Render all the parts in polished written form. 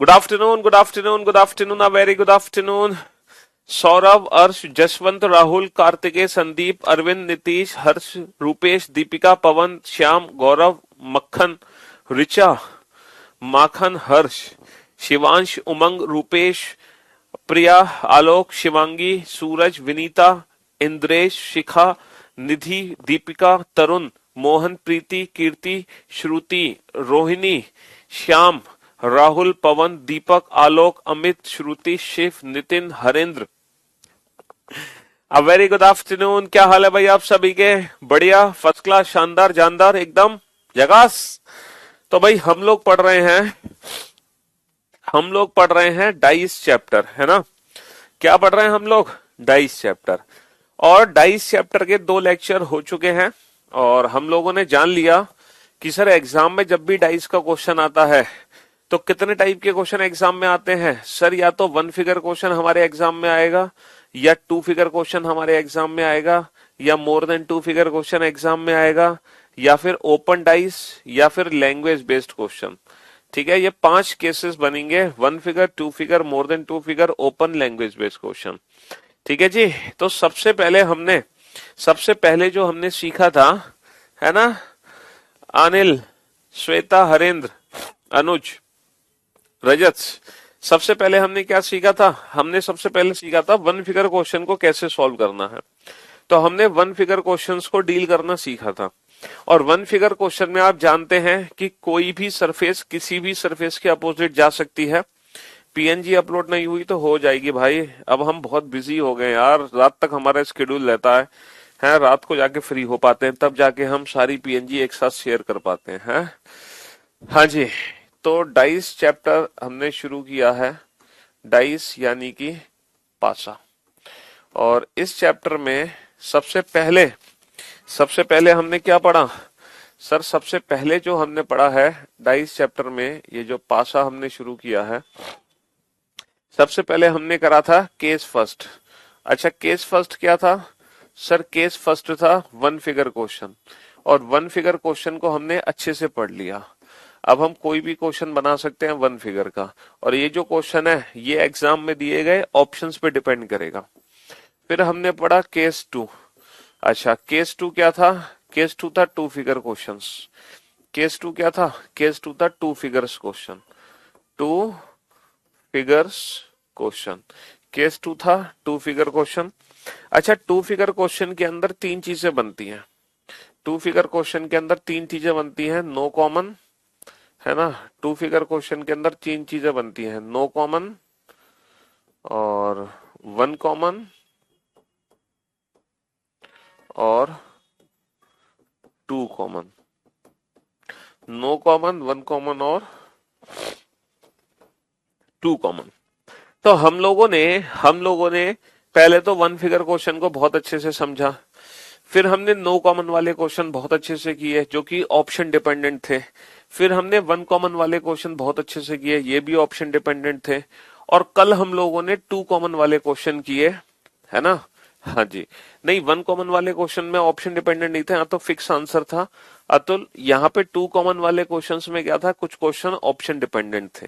Good afternoon, good afternoon, good afternoon, अ very good afternoon. Saurabh, अर्श, जसवंत, राहुल, कार्तिकेय, संदीप, अरविंद, नीतीश, हर्ष, रूपेश, दीपिका, पवन, Shyam, Gaurav, Makkhan, Richa, Makhan, Harsh, Shivansh, Umang, Rupesh, Priya, Alok, Shivangi, Suraj, Vinita, Indresh, Shikha, Nidhi, Deepika, Tarun, Mohan, Preeti, Kirti, Shruti, Rohini, Shyam, Rahul, Pawan, Deepak, Alok, Amit, Shruti, Shiv, Nitin, Harendra. A very good afternoon. क्या हाल है भाई आप सभी के? बढ़िया, फर्स्ट क्लास, शानदार, जानदार, एकदम झकास। तो भाई हम लोग पढ़ रहे हैं डाइस चैप्टर, है ना? क्या पढ़ रहे हैं हम लोग? Dice chapter. और डाइस चैप्टर के 2 लेक्चर हो चुके हैं और हम लोगों ने जान लिया कि सर एग्जाम में जब भी डाइस का क्वेश्चन आता है तो कितने टाइप के क्वेश्चन एग्जाम में आते हैं सर? या तो 1 फिगर क्वेश्चन हमारे एग्जाम में आएगा, या 2 फिगर क्वेश्चन हमारे एग्जाम में आएगा, या मोर देन 2 फिगर क्वेश्चन एग्जाम में आएगा, या फिर ओपन डाइस, या फिर लैंग्वेज बेस्ड क्वेश्चन। ठीक है, ये 5 केसेस बनेंगे, 1 फिगर, 2 फिगर, मोर than 2 figure, open, language based question. ठीक है जी। तो सबसे पहले जो हमने सीखा था, है ना, अनिल, श्वेता, हरेंद्र, अनुज, रजत, सबसे पहले हमने क्या सीखा था? हमने सबसे पहले सीखा था 1 फिगर क्वेश्चन को कैसे सॉल्व करना है। तो हमने 1 फिगर क्वेश्चंस को डील करना सीखा था। और 1 फिगर क्वेश्चन में आप जानते हैं कि कोई भी सरफेस किसी भी सरफेस के अपोजिट जा सकती है। पीएनजी अपलोड नहीं हुई तो हो जाएगी भाई। अब हम बहुत बिजी हो गए यार, रात तक हमारा शेड्यूल रहता है, रात को जाके फ्री हो पाते हैं, तब जाके हम सारी पीएनजी एक साथ शेयर कर पाते हैं। हाँ जी। तो डाइस चैप्टर हमने शुरू किया है, डाइस यानी कि पासा। और इस चैप्टर में सबसे पहले हमने क्या पढ़ा सर? सबसे पहले जो हमने पढ़ा है डाइस चैप्टर में, ये जो पासा हमने शुरू किया है, सबसे पहले हमने करा था केस फर्स्ट। अच्छा, केस फर्स्ट क्या था सर? केस फर्स्ट था 1 फिगर क्वेश्चन, और 1 फिगर क्वेश्चन को हमने अच्छे से पढ़ लिया। अब हम कोई भी क्वेश्चन बना सकते हैं 1 फिगर का, और ये जो क्वेश्चन है ये एग्जाम में दिए गए ऑप्शंस पे डिपेंड करेगा। फिर हमने पढ़ा केस 2। अच्छा, केस 2 क्या था? केस 2 था 2 फिगर क्वेश्चंस। केस 2 क्या था? केस 2 था 2 figures question, 2 figures question. Case 2 था 2 फिगर क्वेश्चन। अच्छा, 2 फिगर क्वेश्चन के अंदर 3 चीजें बनती हैं। 2 फिगर क्वेश्चन के अंदर 3 चीजें बनती हैं, नो कॉमन, है ना? 2 फिगर क्वेश्चन के अंदर 3 चीजें बनती हैं, नो कॉमन और 1 कॉमन और 2 कॉमन। नो कॉमन, 1 कॉमन और 2 कॉमन। तो हम लोगों ने पहले तो 1 फिगर क्वेश्चन को बहुत अच्छे से समझा, फिर हमने नो कॉमन वाले क्वेश्चन बहुत अच्छे से किए जो कि ऑप्शन डिपेंडेंट थे, फिर हमने 1 कॉमन वाले क्वेश्चन बहुत अच्छे से किए, ये भी ऑप्शन डिपेंडेंट थे, और कल हम लोगों ने 2 कॉमन वाले क्वेश्चन किए, है ना? हाँ जी। नहीं, 1 कॉमन वाले क्वेश्चन में ऑप्शन डिपेंडेंट नहीं थे, यहाँ तो फिक्स आंसर था। अतुल, यहाँ पे 2 कॉमन वाले क्वेश्चंस में क्या था? कुछ क्वेश्चन ऑप्शन डिपेंडेंट थे।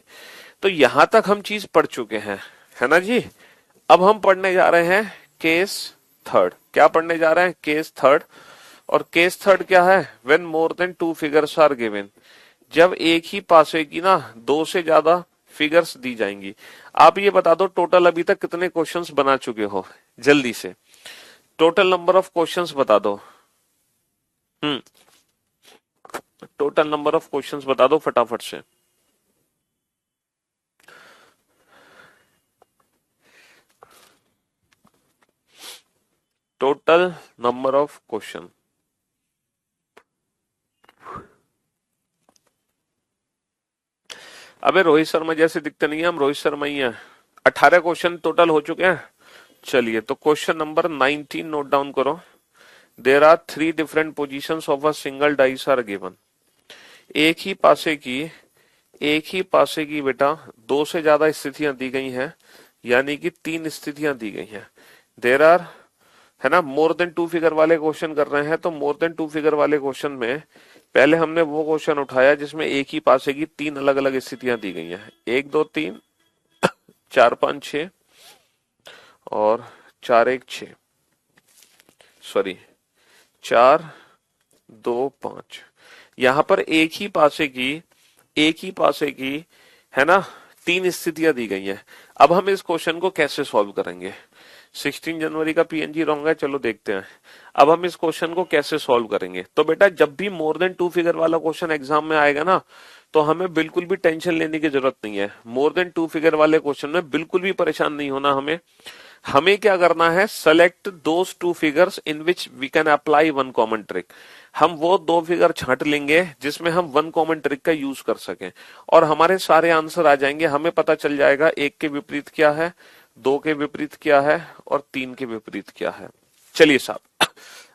तो यहां तक हम चीज पढ़ चुके हैं, है ना जी? अब हम पढ़ने जा रहे हैं केस थर्ड। क्या पढ़ने जा रहे हैं? Case third. और केस थर्ड क्या है? When more than 2 figures are given. जब एक ही पासे की ना 2 से ज्यादा फिगर्स दी जाएंगी। आप ये बता दो टोटल अभी तक कितने क्वेश्चंस बना चुके हो? जल्दी से टोटल नंबर ऑफ क्वेश्चंस बता दो। टोटल नंबर ऑफ क्वेश्चंस बता दो फटाफट से। Total number of question. अबे रोहित शर्मा जैसे दिखते नहीं है, हम रोहित शर्मा ही हैं। 18 क्वेश्चन टोटल हो चुके हैं। चलिए, तो क्वेश्चन नंबर 19 नोट डाउन करो। There are 3 different positions of a single dice are given. एक ही पासे की बेटा 2 से ज्यादा स्थितियां दी गई हैं, यानी कि 3 स्थितियां दी गई हैं। देयर आर, है ना। मोर देन टू फिगर वाले क्वेश्चन कर रहे हैं, तो मोर देन टू फिगर वाले क्वेश्चन में पहले हमने वो क्वेश्चन उठाया जिसमें एक ही पासे की तीन अलग अलग स्थितियां दी गई हैं, एक दो तीन, चार पांच छह और चार एक छह, सॉरी, चार दो पांच। यहां पर एक ही पासे की, है ना, तीन स्थितियां दी गई हैं। अब हम इस क्वेश्चन को कैसे सॉल्व करेंगे। 16 जनवरी का पीएनजी रॉन्ग है, चलो देखते हैं। अब हम इस क्वेश्चन को कैसे सॉल्व करेंगे। तो बेटा जब भी मोर देन टू फिगर वाला क्वेश्चन एग्जाम में आएगा ना, तो हमें बिल्कुल भी टेंशन लेने की जरूरत नहीं है। मोर देन टू फिगर वाले क्वेश्चन में बिल्कुल भी परेशान नहीं होना हमें। हमें क्या करना है, select those two figures in which we can apply one common trick. हम वो दो फिगर छांट लेंगे जिसमें हम वन कॉमन ट्रिक का यूज कर सकें, और हमारे सारे आंसर आ जाएंगे। हमें पता चल जाएगा एक के विपरीत क्या है, दो के विपरीत क्या है और तीन के विपरीत क्या है। चलिए साहब,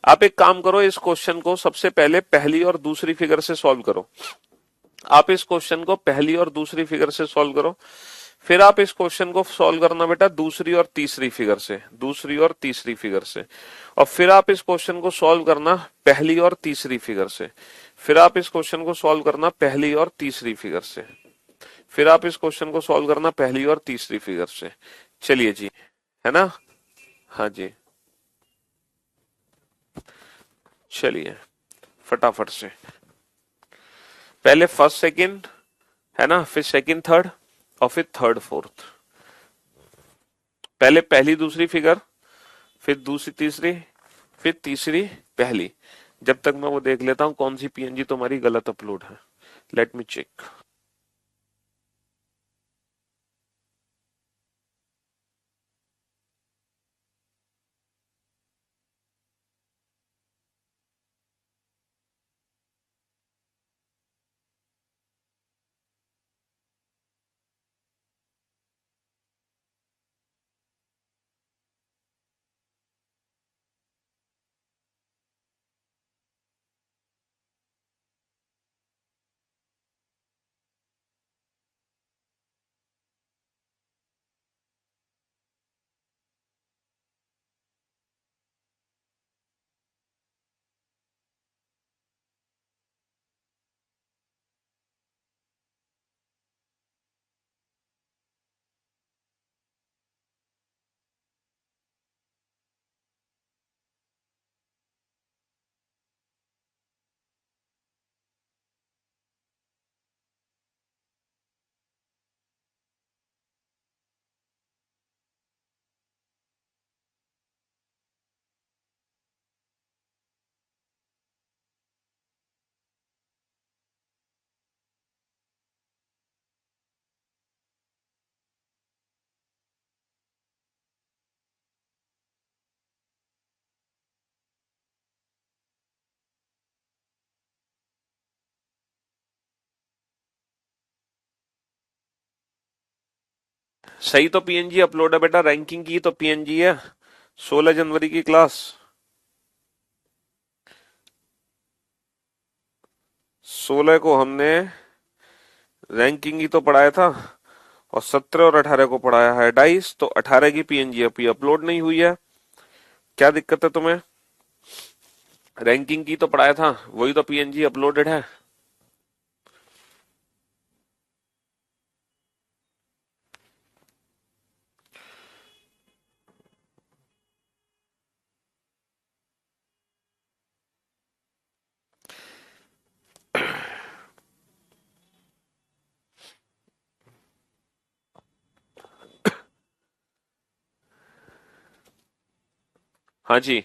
आप एक काम करो, इस क्वेश्चन को सबसे पहले पहली और दूसरी फिगर से सॉल्व करो। आप इस क्वेश्चन को पहली और दूसरी फिगर से सॉल्व करो। फिर आप इस क्वेश्चन को सॉल्व करना बेटा दूसरी और तीसरी फिगर से, दूसरी और तीसरी फिगर से। और फिर आप इस क्वेश्चन को सॉल्व करना पहली और तीसरी फिगर से। फिर आप इस क्वेश्चन को सॉल्व करना पहली और तीसरी फिगर से। फिर आप इस क्वेश्चन को सॉल्व करना पहली और तीसरी फिगर से। चलिए जी, है ना। हाँ जी, चलिए फटाफट से। पहले फर्स्ट सेकंड, है ना, फिर सेकंड थर्ड और फिर थर्ड फोर्थ। पहले पहली दूसरी फिगर, फिर दूसरी तीसरी, फिर तीसरी पहली। जब तक मैं वो देख लेता हूं कौन सी पीएनजी तुम्हारी गलत अपलोड है। Let me check. सही तो पीएनजी अपलोड है बेटा, रैंकिंग की तो पीएनजी है, 16 जनवरी की क्लास। 16 को हमने रैंकिंग ही तो पढ़ाया था, और 17 और 18 को पढ़ाया है डाइस। तो 18 की पीएनजी अभी अपलोड नहीं हुई है। क्या दिक्कत है तुम्हें। रैंकिंग की तो पढ़ाया था, वही तो पीएनजी अपलोडेड है। हाँ जी।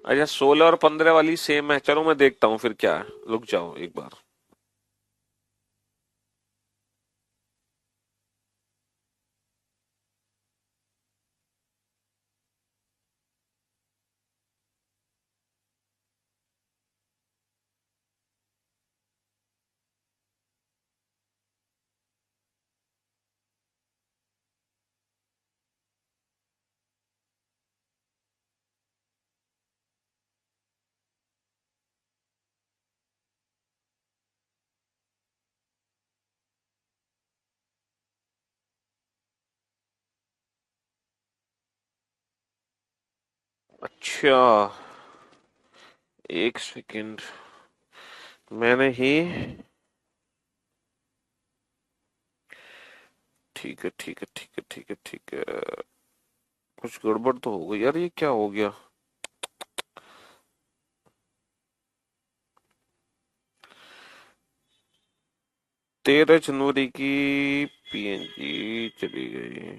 अच्छा, 16 और 15 वाली सेम है, चलो मैं देखता हूँ फिर क्या है, रुक जाओ एक बार। अच्छा, एक सेकंड, मैंने ही, ठीक है ठीक है ठीक है ठीक है ठीक है, कुछ गड़बड़ तो हो गई यार, ये क्या हो गया। 13 जनवरी की पीएनजी चली गई।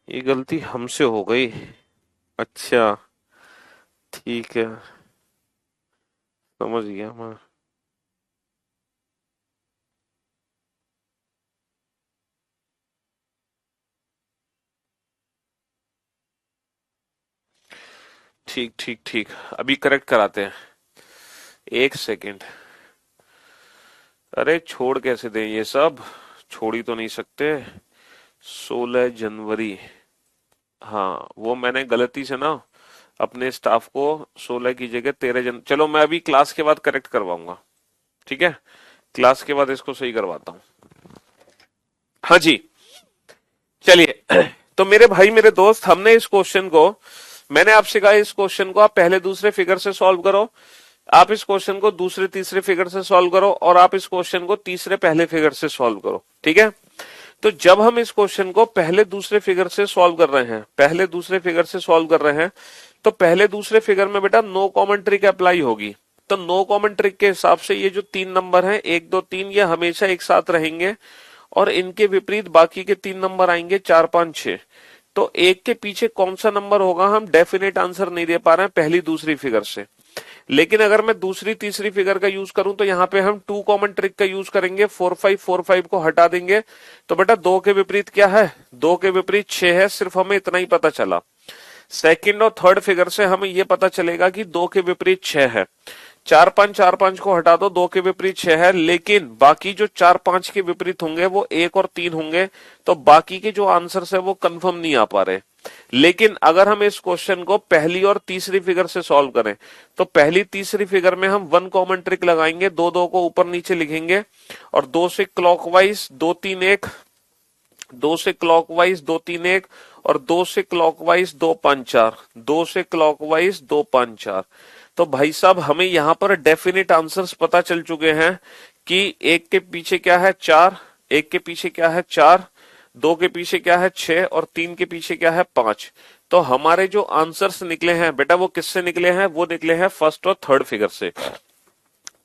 ये गलती हमसे हो गई। अच्छा, ठीक है, समझ गया मैं। ठीक ठीक ठीक, अभी करेक्ट कराते हैं। एक सेकंड, अरे छोड़ कैसे दें ये सब, छोड़ ही तो नहीं सकते। 16 जनवरी, हाँ वो मैंने गलती से ना अपने स्टाफ को 16 की जगह 13 जन, चलो मैं अभी क्लास के बाद करेक्ट करवाऊंगा। ठीक है, क्लास के बाद इसको सही करवाता हूँ। हाँ जी, चलिए। तो मेरे भाई मेरे दोस्त, हमने इस क्वेश्चन को, मैंने आपसे कहा इस क्वेश्चन को आप पहले दूसरे फिगर से सॉल्व करो, आप इस क्वेश्चन को दूसरे तीसरे फिगर से सॉल्व करो, और आप इस क्वेश्चन को तीसरे पहले फिगर से सॉल्व करो। ठीक है, तो जब हम इस क्वेश्चन को पहले दूसरे फिगर से सॉल्व कर रहे हैं, पहले दूसरे फिगर से सॉल्व कर रहे हैं, तो पहले दूसरे फिगर में बेटा नो कॉमन ट्रिक अप्लाई होगी। तो नो कॉमन ट्रिक के हिसाब से ये जो तीन नंबर हैं, 1 2 3, ये हमेशा एक साथ रहेंगे, और इनके विपरीत बाकी के तीन नंबर आएंगे 4 5 6। तो एक के पीछे कौन सा नंबर होगा हम डेफिनेट आंसर नहीं दे पा रहे हैं पहली दूसरी फिगर से। लेकिन अगर मैं दूसरी तीसरी फिगर का यूज करूं तो यहाँ पे हम टू कॉमन ट्रिक का यूज करेंगे, 4 5 4 5 को हटा देंगे। तो बेटा दो के विपरीत क्या है, दो के विपरीत 6 है, सिर्फ हमें इतना ही पता चला। सेकंड और थर्ड फिगर से हमें यह पता चलेगा कि दो के विपरीत 6 है। 4 5 4 5 को हटा दो, दो के विपरीत 6 है, लेकिन बाकी जो 4 5 के विपरीत होंगे वो 1 और 3 होंगे, तो बाकी के जो आंसर्स है वो कंफर्म नहीं आ पा रहे। लेकिन अगर हम इस क्वेश्चन को पहली और तीसरी फिगर से सॉल्व करें, तो पहली तीसरी फिगर में हम वन कॉमन ट्रिक लगाएंगे, दो दो को ऊपर नीचे लिखेंगे, और दो से क्लॉकवाइज 2 3 1, दो से क्लॉकवाइज 2 3 1, और दो से क्लॉकवाइज 2 5 4, दो से क्लॉकवाइज 2 5 4। तो भाई साहब हमें यहां पर डेफिनेट आंसर्स पता चल चुके हैं कि एक के पीछे क्या है 4, एक के पीछे क्या है 4, दो के पीछे क्या है 6, और तीन के पीछे क्या है 5। तो हमारे जो आंसर्स निकले हैं बेटा वो किससे निकले हैं, वो निकले हैं फर्स्ट और थर्ड फिगर से।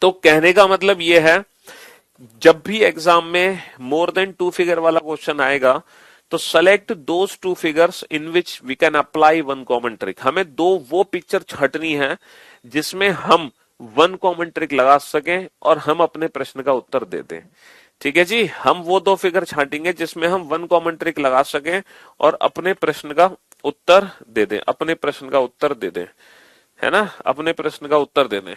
तो कहने का मतलब ये है, जब भी एग्जाम में मोर देन टू फिगर वाला क्वेश्चन आएगा, तो select those two figures in which we can apply one common trick. हमें दो वो पिक्चर छटनी है जिसमें हम वन कॉमन ट्रिक लगा सकें और हम अपने प्रश्न का उत्तर दे दें। ठीक है जी, हम वो दो फिगर छांटेंगे जिसमें हम वन कॉमन ट्रिक लगा सकें और अपने प्रश्न का उत्तर दे दें, अपने प्रश्न का उत्तर दे दें, है ना, अपने प्रश्न का उत्तर दे दें।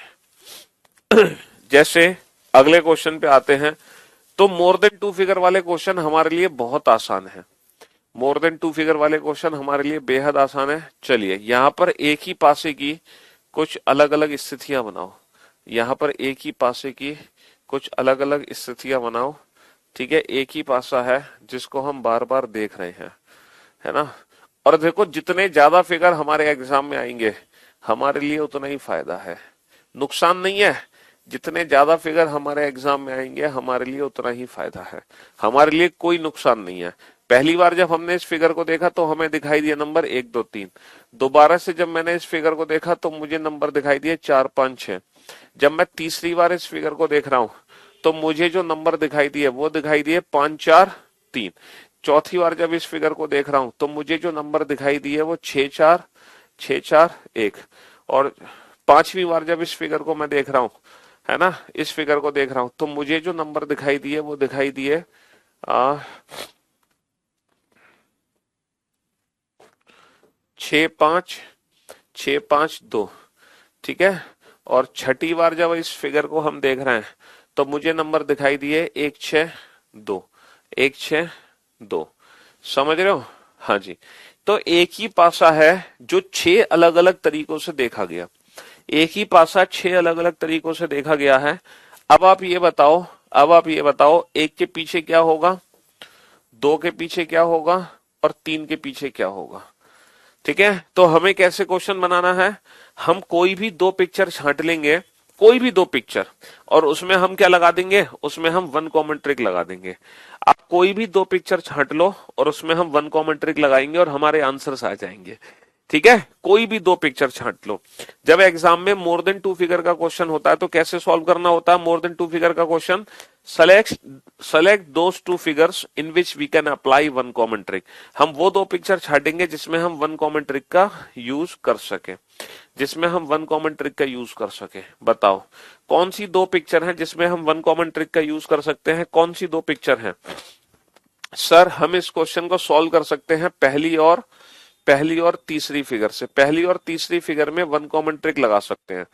जैसे अगले क्वेश्चन पे आते हैं, तो मोर देन टू फिगर वाले क्वेश्चन हमारे लिए बहुत आसान है, मोर देन टू फिगर वाले क्वेश्चन हमारे लिए बेहद आसान है। चलिए यहां पर एक ही पासे की कुछ अलग अलग स्थितियां बनाओ, यहां पर एक ही पासे की कुछ अलग अलग स्थितियां बनाओ। ठीक है, एक ही पासा है जिसको हम बार बार देख रहे हैं, है ना। और देखो जितने ज्यादा फिगर हमारे एग्जाम में आएंगे हमारे लिए उतना ही फायदा है, नुकसान नहीं है। जितने ज्यादा फिगर हमारे एग्जाम में आएंगे हमारे लिए उतना ही फायदा है, हमारे लिए कोई नुकसान नहीं है। पहली बार जब हमने इस फिगर को देखा तो हमें दिखाई दिया नंबर 1 2 3, दोबारा से जब मैंने इस फिगर को देखा तो मुझे नंबर दिखाई दिए 4 5 6। जब मैं तीसरी बार इस फिगर को देख रहा हूं तो मुझे जो नंबर दिखाई दिए वो दिखाई दिए 5 4 3। चौथी बार जब इस फिगर को देख रहा हूं तो मुझे जो नंबर दिखाई दिए वो 6 4 1। और पांचवी बार जब इस फिगर को मैं देख रहा हूं, है ना, इस फिगर को देख रहा हूं तो मुझे जो नंबर दिखाई दिए वो दिखाई दिए 6 5 2। ठीक है, और छठी बार जब इस फिगर को हम देख रहे हैं तो मुझे नंबर दिखाई दिए 1 6 2, 1 6 2। समझ रहे हो, हाँ जी। तो एक ही पासा है जो 6 अलग अलग तरीकों से देखा गया, एक ही पासा 6 अलग अलग तरीकों से देखा गया है। अब आप ये बताओ, एक के पीछे क्या होगा, दो के पीछे क्या होगा और तीन के पीछे क्या होगा। ठीक है, तो हमें कैसे क्वेश्चन बनाना है, हम कोई भी दो पिक्चर छांट लेंगे, कोई भी दो पिक्चर, और उसमें हम क्या लगा देंगे, उसमें हम वन कॉमन ट्रिक लगा देंगे। आप कोई भी दो पिक्चर छांट लो और उसमें हम वन कॉमन ट्रिक लगाएंगे और हमारे आंसर्स आ जाएंगे। ठीक है, कोई भी दो पिक्चर छांट लो। जब एग्जाम में मोर देन टू फिगर का क्वेश्चन होता है तो कैसे सॉल्व करना होता है मोर देन टू फिगर का question, select those two figures in which we can apply one common trick. हम वो दो पिक्चर छाटेंगे जिसमें हम वन कॉमन ट्रिक का यूज कर सके, जिसमें हम वन कॉमन ट्रिक का यूज कर सके। बताओ कौन सी दो पिक्चर हैं जिसमें हम वन कॉमन ट्रिक का यूज कर सकते हैं, कौन सी दो पिक्चर हैं। सर हम इस क्वेश्चन को सॉल्व कर सकते हैं पहली और तीसरी फिगर से, पहली और तीसरी फिगर में वन कॉमन ट्रिक लगा सकते हैं।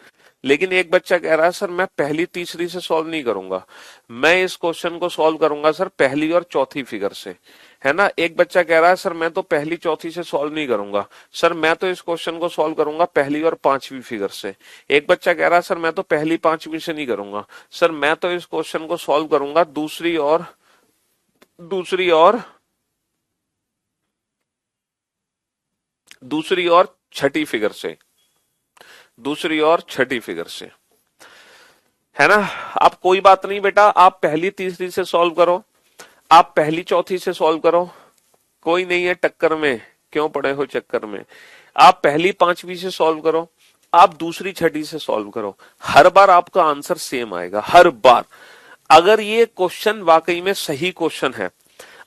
लेकिन एक बच्चा कह रहा है सर मैं पहली तीसरी से सॉल्व नहीं करूंगा, मैं इस क्वेश्चन को सॉल्व करूंगा सर पहली और चौथी फिगर से, है ना। एक बच्चा कह रहा है सर मैं तो पहली चौथी से सॉल्व नहीं करूंगा, सर मैं तो इस क्वेश्चन को सॉल्व करूंगा पहली और पांचवी फिगर से। एक बच्चा कह रहा है सर मैं तो पहली पांचवी से नहीं करूंगा, सर मैं तो इस क्वेश्चन को सॉल्व करूंगा दूसरी और छठी फिगर से, दूसरी और छठी फिगर से, है ना। आप कोई बात नहीं बेटा, आप पहली तीसरी से सॉल्व करो, आप पहली चौथी से सॉल्व करो, कोई नहीं है टक्कर में, क्यों पड़े हो चक्कर में। आप पहली पांचवी से सॉल्व करो, आप दूसरी छठी से सॉल्व करो, हर बार आपका आंसर सेम आएगा, हर बार। अगर ये क्वेश्चन वाकई में सही क्वेश्चन है,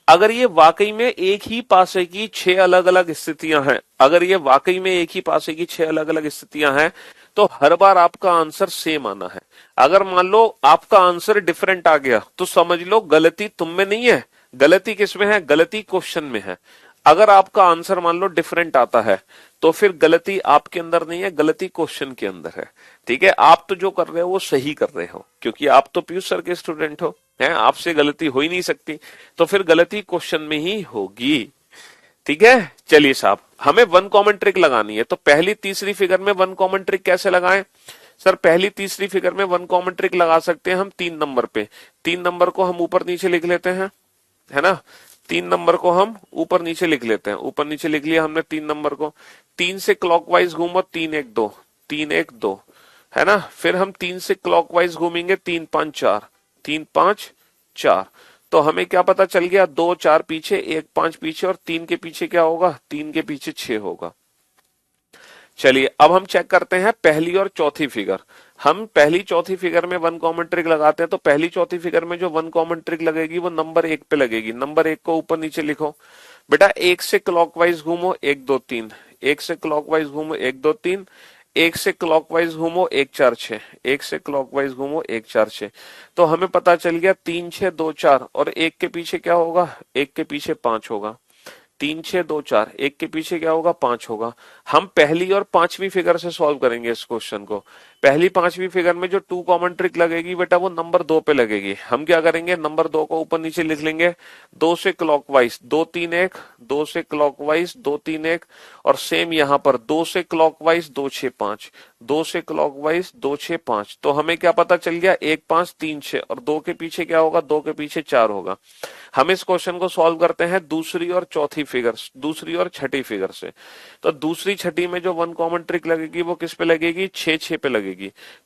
अगर ये वाकई में एक ही पासे की 6 अलग अलग स्थितियां हैं, अगर ये वाकई में एक ही पासे की 6 अलग अलग स्थितियां हैं, तो हर बार आपका आंसर सेम आना है। अगर मान लो आपका आंसर डिफरेंट आ गया तो समझ लो गलती तुम में नहीं है, गलती किसमें है, गलती क्वेश्चन में है। अगर आपका आंसर मान लो डिफरेंट आता है तो फिर गलती आपके अंदर नहीं है, गलती क्वेश्चन के अंदर है। ठीक है, आप तो जो कर रहे हो वो सही कर रहे हो, क्योंकि आप तो पीयूष सर के स्टूडेंट हो, हैं, आपसे गलती हो ही नहीं सकती, तो फिर गलती क्वेश्चन में ही होगी। ठीक है, चलिए साहब हमें वन कॉमन ट्रिक लगानी है, तो पहली तीसरी फिगर में वन कॉमन ट्रिक कैसे लगाएं। सर पहली तीसरी फिगर में वन कॉमन ट्रिक लगा सकते हैं हम 3 नंबर पे, 3 नंबर को हम ऊपर नीचे लिख लेते हैं, है ना। 3 नंबर को हम ऊपर नीचे लिख लेते हैं, ऊपर नीचे लिख लिया हमने 3 नंबर को। 3 से क्लॉकवाइज घूमो, 3 1 2, 3 1 2, है ना। फिर हम 3 से क्लॉकवाइज घूमेंगे, 3 5 4, 3 5 4। तो हमें क्या पता चल गया, 2 4 पीछे, 1 5 पीछे, और 3 के पीछे क्या होगा, 3 के पीछे 6 होगा। चलिए अब हम चेक करते हैं पहली और चौथी फिगर। हम पहली चौथी फिगर में वन कॉमन ट्रिक लगाते हैं, तो पहली चौथी फिगर में जो वन कॉमन ट्रिक लगेगी वो नंबर 1 पे लगेगी। नंबर 1 को ऊपर नीचे लिखो बेटा, 1 से क्लॉकवाइज घूमो 1 2 3, 1 से क्लॉकवाइज घूमो 1 2 3, 1 से क्लॉकवाइज घूमो 1 4 6, 1 से क्लॉकवाइज घूमो 1 4 6। तो हमें पता चल गया 3 6 2 4, और 1 के पीछे क्या होगा, 1 के पीछे 5 होगा। 3 6 2 4, 1 के पीछे क्या होगा, 5 होगा। हम पहली और पांचवी फिगर से सॉल्व करेंगे इस क्वेश्चन को। पहली पांचवी फिगर में जो 2 कॉमन ट्रिक लगेगी बेटा वो नंबर 2 पे लगेगी। हम क्या करेंगे, नंबर 2 को ऊपर नीचे लिख लेंगे, 2 से क्लॉकवाइज 2 3 1, 2 से क्लॉकवाइज 2 3 1, और सेम यहां पर 2 से क्लॉकवाइज 2 6 5, 2 से क्लॉकवाइज 2 6 5। तो हमें क्या पता चल गया, 1 5 3 6, और 2 के पीछे क्या होगा, 2 के पीछे 4 होगा। हम इस क्वेश्चन को सॉल्व करते हैं दूसरी और चौथी फिगर, दूसरी और छठी फिगर से। तो दूसरी छठी में जो वन कॉमन ट्रिक लगेगी वो किस पे लगेगी, 6 6 पे लगेगी।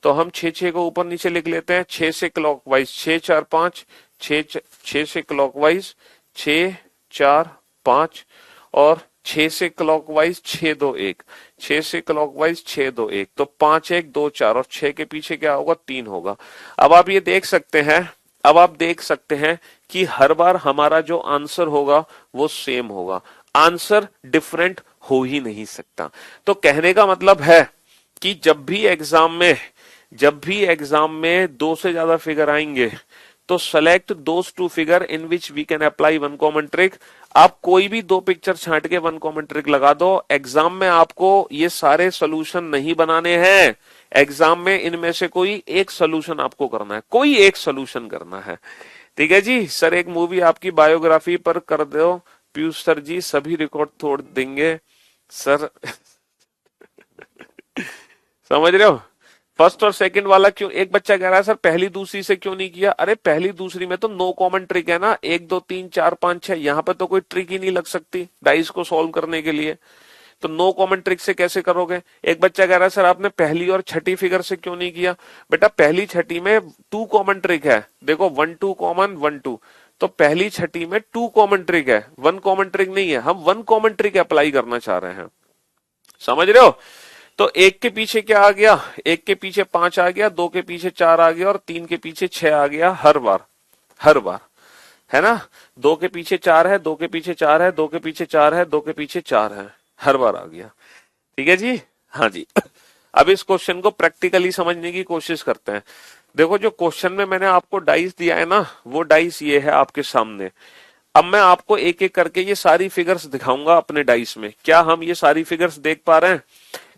तो हम 6 6 को ऊपर नीचे लिख लेते हैं, 6 से क्लॉकवाइज 6 4 5, 6 से क्लॉकवाइज 6 4 5, और 6 से क्लॉकवाइज 6 2 1, 6 से क्लॉकवाइज 6 2 1। तो 5 1 2 4, और 6 के पीछे क्या होगा, 3 होगा। अब आप ये देख सकते हैं, अब आप देख सकते हैं कि हर बार हमारा जो आंसर होगा वो सेम होगा, आंसर डिफरेंट हो ही नहीं सकता। तो कहने का मतलब है कि जब भी एग्जाम में 2 से ज्यादा फिगर आएंगे तो select those two figure in which we can apply one common trick. आप कोई भी दो पिक्चर छांट के वन कॉमन ट्रिक लगा दो। एग्जाम में आपको ये सारे सोल्यूशन नहीं बनाने हैं, एग्जाम में इनमें से कोई एक सोल्यूशन आपको करना है, कोई एक सोल्यूशन करना है। ठीक है जी। सर एक मूवी आपकी बायोग्राफी पर कर दो पीयूष सर जी, सभी रिकॉर्ड तोड़ देंगे सर। समझ रहे हो, फर्स्ट और सेकंड वाला क्यों, एक बच्चा कह रहा है सर पहली दूसरी से क्यों नहीं किया, अरे पहली दूसरी में तो नो कॉमन ट्रिक है ना, 1 2 3 4 5 6, यहाँ पे तो कोई ट्रिक ही नहीं लग सकती डाइस को सॉल्व करने के लिए, तो नो कॉमन ट्रिक से कैसे करोगे। एक बच्चा कह रहा है सर आपने पहली और छठी फिगर से क्यों नहीं किया, बेटा पहली छठी में 2 कॉमन ट्रिक है, देखो 1 2 कॉमन 1 2, तो पहली छठी में 2 कॉमन ट्रिक है, 1 कॉमन ट्रिक नहीं है, हम 1 कॉमन ट्रिक अप्लाई करना चाह रहे हैं, समझ रहे हो। तो एक के पीछे क्या आ गया, एक के पीछे 5 आ गया, 2 के पीछे 4 आ गया और 3 के पीछे 6 आ गया, हर बार, हर बार, है ना। 2 के पीछे 4 है, 2 के पीछे 4 है, 2 के पीछे 4 है, 2 के पीछे 4 है, हर बार आ गया। ठीक है जी, हाँ जी। अब इस क्वेश्चन को प्रैक्टिकली समझने की कोशिश करते हैं। देखो जो क्वेश्चन में मैंने आपको डाइस दिया है ना, वो डाइस ये है आपके सामने। अब मैं आपको एक एक करके ये सारी फिगर्स दिखाऊंगा अपने डाइस में, क्या हम ये सारी फिगर्स देख पा रहे हैं।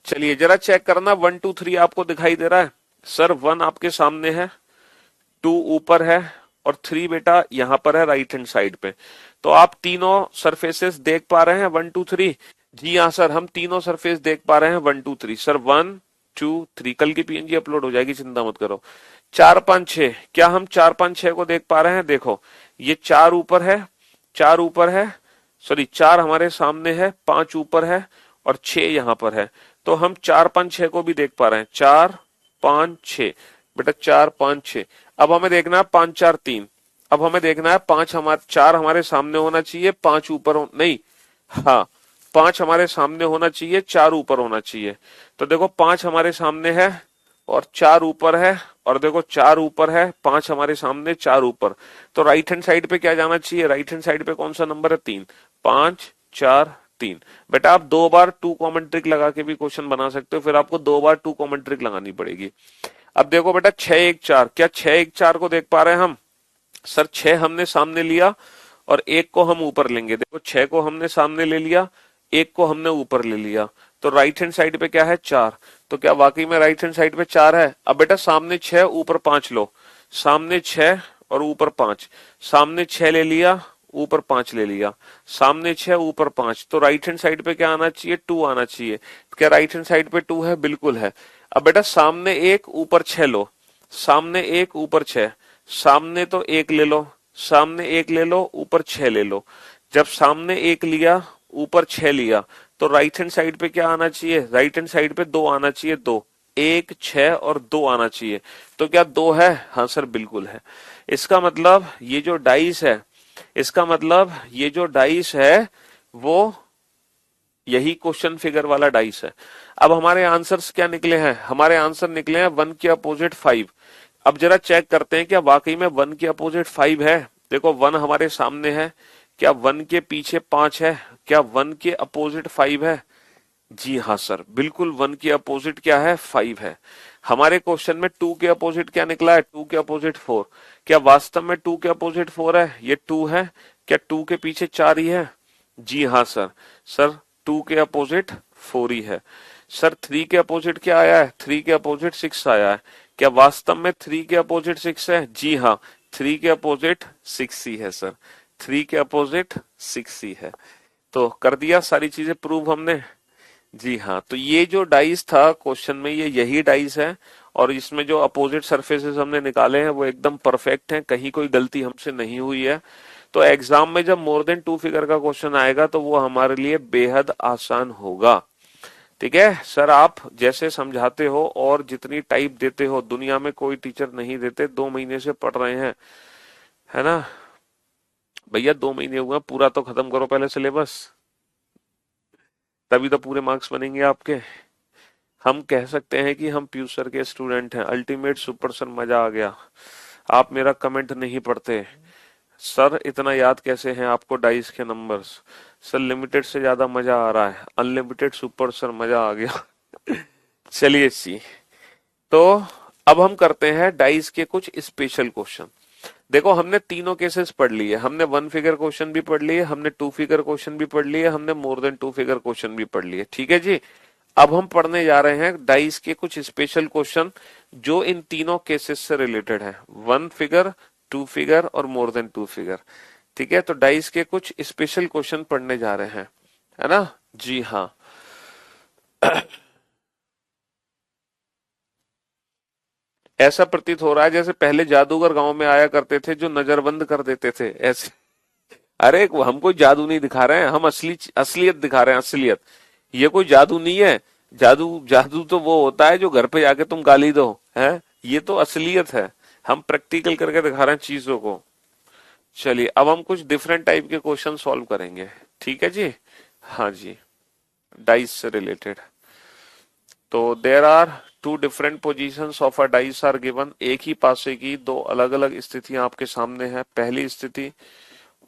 चलिए जरा चेक करना, 1 2 3 आपको दिखाई दे रहा है, सर 1 आपके सामने है, 2 ऊपर है और 3 बेटा यहां पर है राइट हैंड साइड पे। तो आप तीनों सरफेसेस देख पा रहे हैं 1 2 3, जी हाँ सर हम तीनों सरफेस देख पा रहे हैं 1 2 3, सर 1 2 3, कल की पीएनजी अपलोड हो जाएगी चिंता मत करो। 4 5 6, क्या हम 4 5 6 को देख पा रहे हैं, देखो ये 4 ऊपर है, 4 ऊपर है, सॉरी 4 हमारे सामने है, 5 ऊपर है और 6 यहां पर है, तो हम 4 5 6 को भी देख पा रहे हैं, 4 5 6, बेटा 4 5 6। अब हमें देखना है 5 4 3, अब हमें देखना है 5 हमारे 4 हमारे सामने होना चाहिए, 5 ऊपर नहीं, हाँ 5 हमारे सामने होना चाहिए, 4 ऊपर होना चाहिए। तो देखो 5 हमारे सामने है और 4 ऊपर है, और देखो 4 ऊपर है, 5 हमारे सामने 4 ऊपर, तो राइट हैंड साइड पे क्या जाना चाहिए, राइट हैंड साइड पे कौन सा नंबर है, 3, 5 4 3। बेटा आप 2 बार 2 कॉमन ट्रिक लगा के भी क्वेश्चन बना सकते हो, फिर आपको 2 बार 2 कॉमन ट्रिक लगानी पड़ेगी। अब देखो बेटा 6 1 4, क्या 6 1 4 को देख पा रहे हैं हम, सर 6 हमने सामने लिया और 1 को हम ऊपर लेंगे, देखो 6 को हमने सामने ले लिया, 1 को हमने ऊपर ले लिया, तो राइट हैंड साइड पे क्या है 4, तो क्या वाकई में राइट हैंड साइड पे 4 है। अब बेटा सामने 6 ऊपर 5 लो, सामने 6 और ऊपर 5, सामने 6 ले लिया ऊपर 5 ले लिया, सामने 6 ऊपर 5, तो राइट हैंड साइड पे क्या आना चाहिए, 2 आना चाहिए। क्या राइट हैंड साइड पे 2 है, बिल्कुल है। अब बेटा सामने 1 ऊपर 6 लो, सामने 1 ऊपर 6, सामने तो 1 ले लो, सामने 1 ले लो ऊपर 6 ले लो, जब सामने 1 लिया ऊपर 6 लिया, तो राइट हैंड साइड पे क्या आना चाहिए, राइट हैंड साइड पे 2 आना चाहिए, 2 1 6 और 2 आना चाहिए, तो क्या 2 है, हाँ सर बिल्कुल है। इसका मतलब ये जो डाइस है, इसका मतलब ये जो डाइस है वो यही क्वेश्चन फिगर वाला डाइस है। अब हमारे आंसर्स क्या निकले हैं, हमारे आंसर निकले हैं 1 के अपोजिट 5। अब जरा चेक करते हैं क्या वाकई में 1 के अपोजिट 5 है। देखो 1 हमारे सामने है, क्या 1 के पीछे 5 है, क्या 1 के अपोजिट 5 है, जी हाँ सर बिल्कुल 1 के अपोजिट क्या है, 5 है। हमारे क्वेश्चन में 2 के अपोजिट क्या निकला है, 2 के अपोजिट 4, क्या वास्तव में 2 के अपोजिट 4 है, ये 2 है, क्या 2 के पीछे 4 ही है, जी हाँ सर, सर 2 के अपोजिट 4 ही है। सर 3 के अपोजिट क्या आया है, 3 के अपोजिट 6 आया है, क्या वास्तव में 3 के अपोजिट 6 है, जी हाँ 3 के अपोजिट 6 ही है सर, 3 के अपोजिट 6 ही है। तो कर दिया सारी चीजें प्रूव हमने, जी हाँ। तो ये जो डाइस था क्वेश्चन में, ये यही डाइस है और इसमें जो अपोजिट सरफेसेस हमने निकाले हैं वो एकदम परफेक्ट हैं, कहीं कोई गलती हमसे नहीं हुई है। तो एग्जाम में जब मोर देन 2 फिगर का क्वेश्चन आएगा तो वो हमारे लिए बेहद आसान होगा। ठीक है सर, आप जैसे समझाते हो और जितनी टाइप देते हो, दुनिया में कोई टीचर नहीं देते, 2 महीने से पढ़ रहे हैं, है ना भैया, 2 महीने हुआ, पूरा तो खत्म करो पहले सिलेबस, तभी तो पूरे मार्क्स बनेंगे आपके। हम कह सकते हैं कि हम पीयूष सर के स्टूडेंट हैं, अल्टीमेट सुपर सर, मजा आ गया। आप मेरा कमेंट नहीं पढ़ते, सर इतना याद कैसे हैं आपको डाइस के नंबर्स, सर लिमिटेड से ज्यादा मजा आ रहा है, अनलिमिटेड सुपर सर मजा आ गया। चलिए सी, तो अब हम करते हैं डाइस के कुछ स्पेशल क्वेश्चन। देखो हमने तीनों केसेस पढ़ लिए, हमने 1 फिगर क्वेश्चन भी पढ़ लिए, हमने 2 फिगर क्वेश्चन भी पढ़ लिए, हमने मोर देन 2 फिगर क्वेश्चन भी पढ़ लिए, ठीक है जी। अब हम पढ़ने जा रहे हैं डाइस के कुछ स्पेशल क्वेश्चन जो इन तीनों केसेस से रिलेटेड है, 1 फिगर 2 फिगर और मोर देन 2 फिगर। ठीक है, तो डाइस के कुछ स्पेशल क्वेश्चन पढ़ने जा रहे हैं, है ना, जी हाँ। ऐसा प्रतीत हो रहा है जैसे पहले जादूगर गांव में आया करते थे जो नजरबंद कर देते थे ऐसे। अरे हम कोई जादू नहीं दिखा रहे हैं, हम असलियत दिखा रहे हैं, असलियत। ये कोई जादू नहीं है। जादू जादू तो वो होता है जो घर पे जाके तुम गाली दो, है। ये तो असलियत है। हम प्रैक्टिकल करके दिखा रहे हैं चीजों को। चलिए अब हम कुछ डिफरेंट टाइप के क्वेश्चन सॉल्व करेंगे। ठीक है जी। हाँ जी। डाइस से रिलेटेड। तो there are two different positions of a dice are given. एक ही पासे की दो अलग अलग स्थितियां आपके सामने है। पहली स्थिति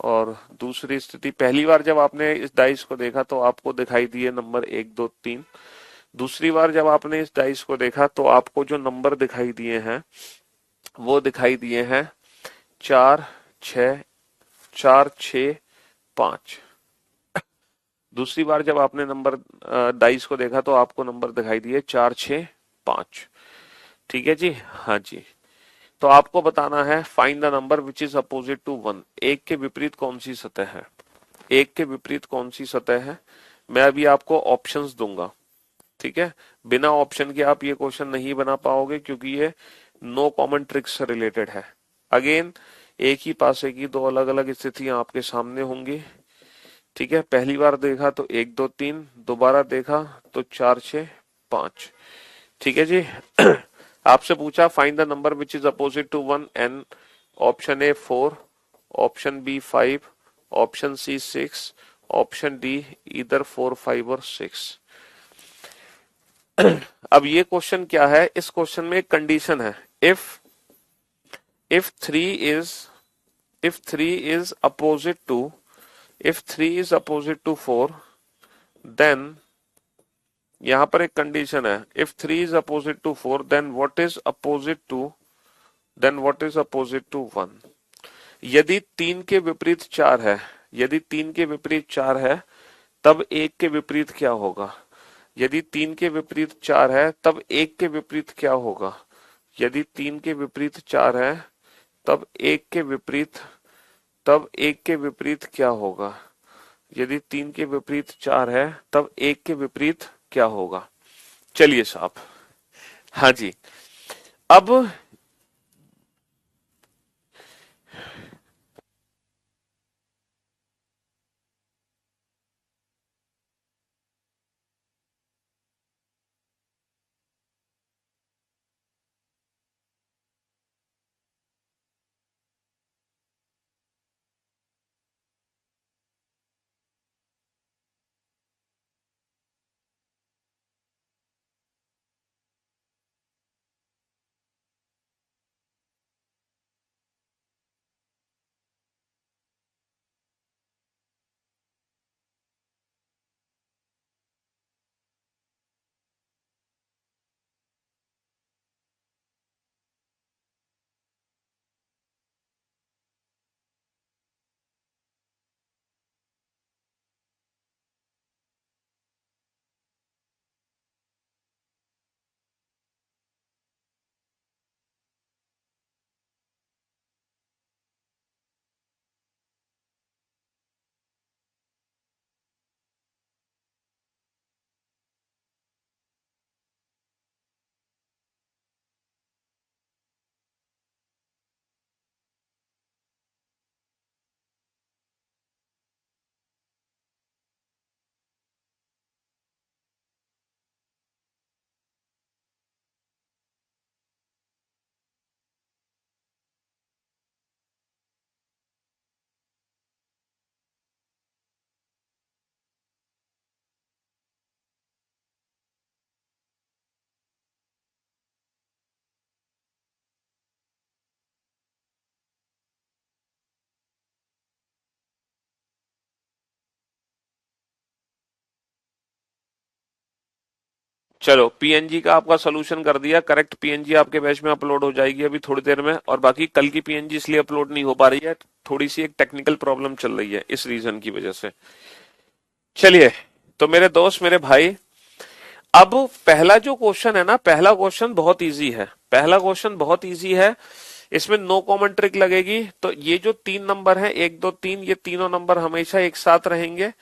और दूसरी स्थिति। पहली बार जब आपने इस डाइस को देखा तो आपको दिखाई दिए नंबर 1 2 3। दूसरी बार जब आपने इस डाइस को देखा तो आपको जो नंबर दिखाई दिए हैं वो दिखाई दिए हैं 4 6 4 6 5। दूसरी बार जब आपने नंबर डाइस को देखा तो आपको नंबर दिखाई दिए 4 6 5। ठीक है जी। हाँ जी। तो आपको बताना है find the number which is opposite to 1। एक के विपरीत कौन सी सतह है। एक के विपरीत कौन सी सतह है। मैं अभी आपको ऑप्शंस दूंगा। ठीक है। बिना ऑप्शन के आप ये क्वेश्चन नहीं बना पाओगे क्योंकि ये नो कॉमन ट्रिक्स से रिलेटेड है। अगेन एक ही पासे की दो अलग अलग स्थितियां आपके सामने होंगी। ठीक है। पहली बार देखा तो 1 2 3, दोबारा देखा तो 4 6 5। ठीक है जी। आपसे पूछा find the number which is opposite to 1 and option A 4, option B 5, option C 6, option D इधर 4 5 और 6। अब ये क्वेश्चन क्या है। इस क्वेश्चन में एक कंडीशन है। If if 3 is if 3 is opposite to if 3 is opposite to 4 then यहां पर एक कंडीशन है। if 3 is opposite to 4 then what is opposite to 1। यदि 3 के विपरीत 4 है, यदि 3 के विपरीत 4 है तब 1 के विपरीत क्या होगा। यदि 3 के विपरीत 4 है तब 1 के विपरीत क्या होगा। यदि 3 के विपरीत 4 है तब 1 के विपरीत क्या होगा। यदि 3 के विपरीत 4 है तब 1 के विपरीत क्या होगा। चलिए साहब। हाँ जी। अब चलो पीएनजी का आपका सोल्यूशन कर दिया। करेक्ट पीएनजी आपके बैच में अपलोड हो जाएगी अभी थोड़ी देर में। और बाकी कल की पीएनजी इसलिए अपलोड नहीं हो पा रही है, थोड़ी सी एक टेक्निकल प्रॉब्लम चल रही है इस रीजन की वजह से। चलिए तो मेरे दोस्त मेरे भाई, अब पहला जो क्वेश्चन है ना, पहला क्वेश्चन बहुत इजी है। पहला क्वेश्चन बहुत इजी है। इसमें नो कॉमन ट्रिक लगेगी। तो ये जो 3 नंबर है 1 2 3, ये तीनों नंबर हमेशा एक साथ रहेंगे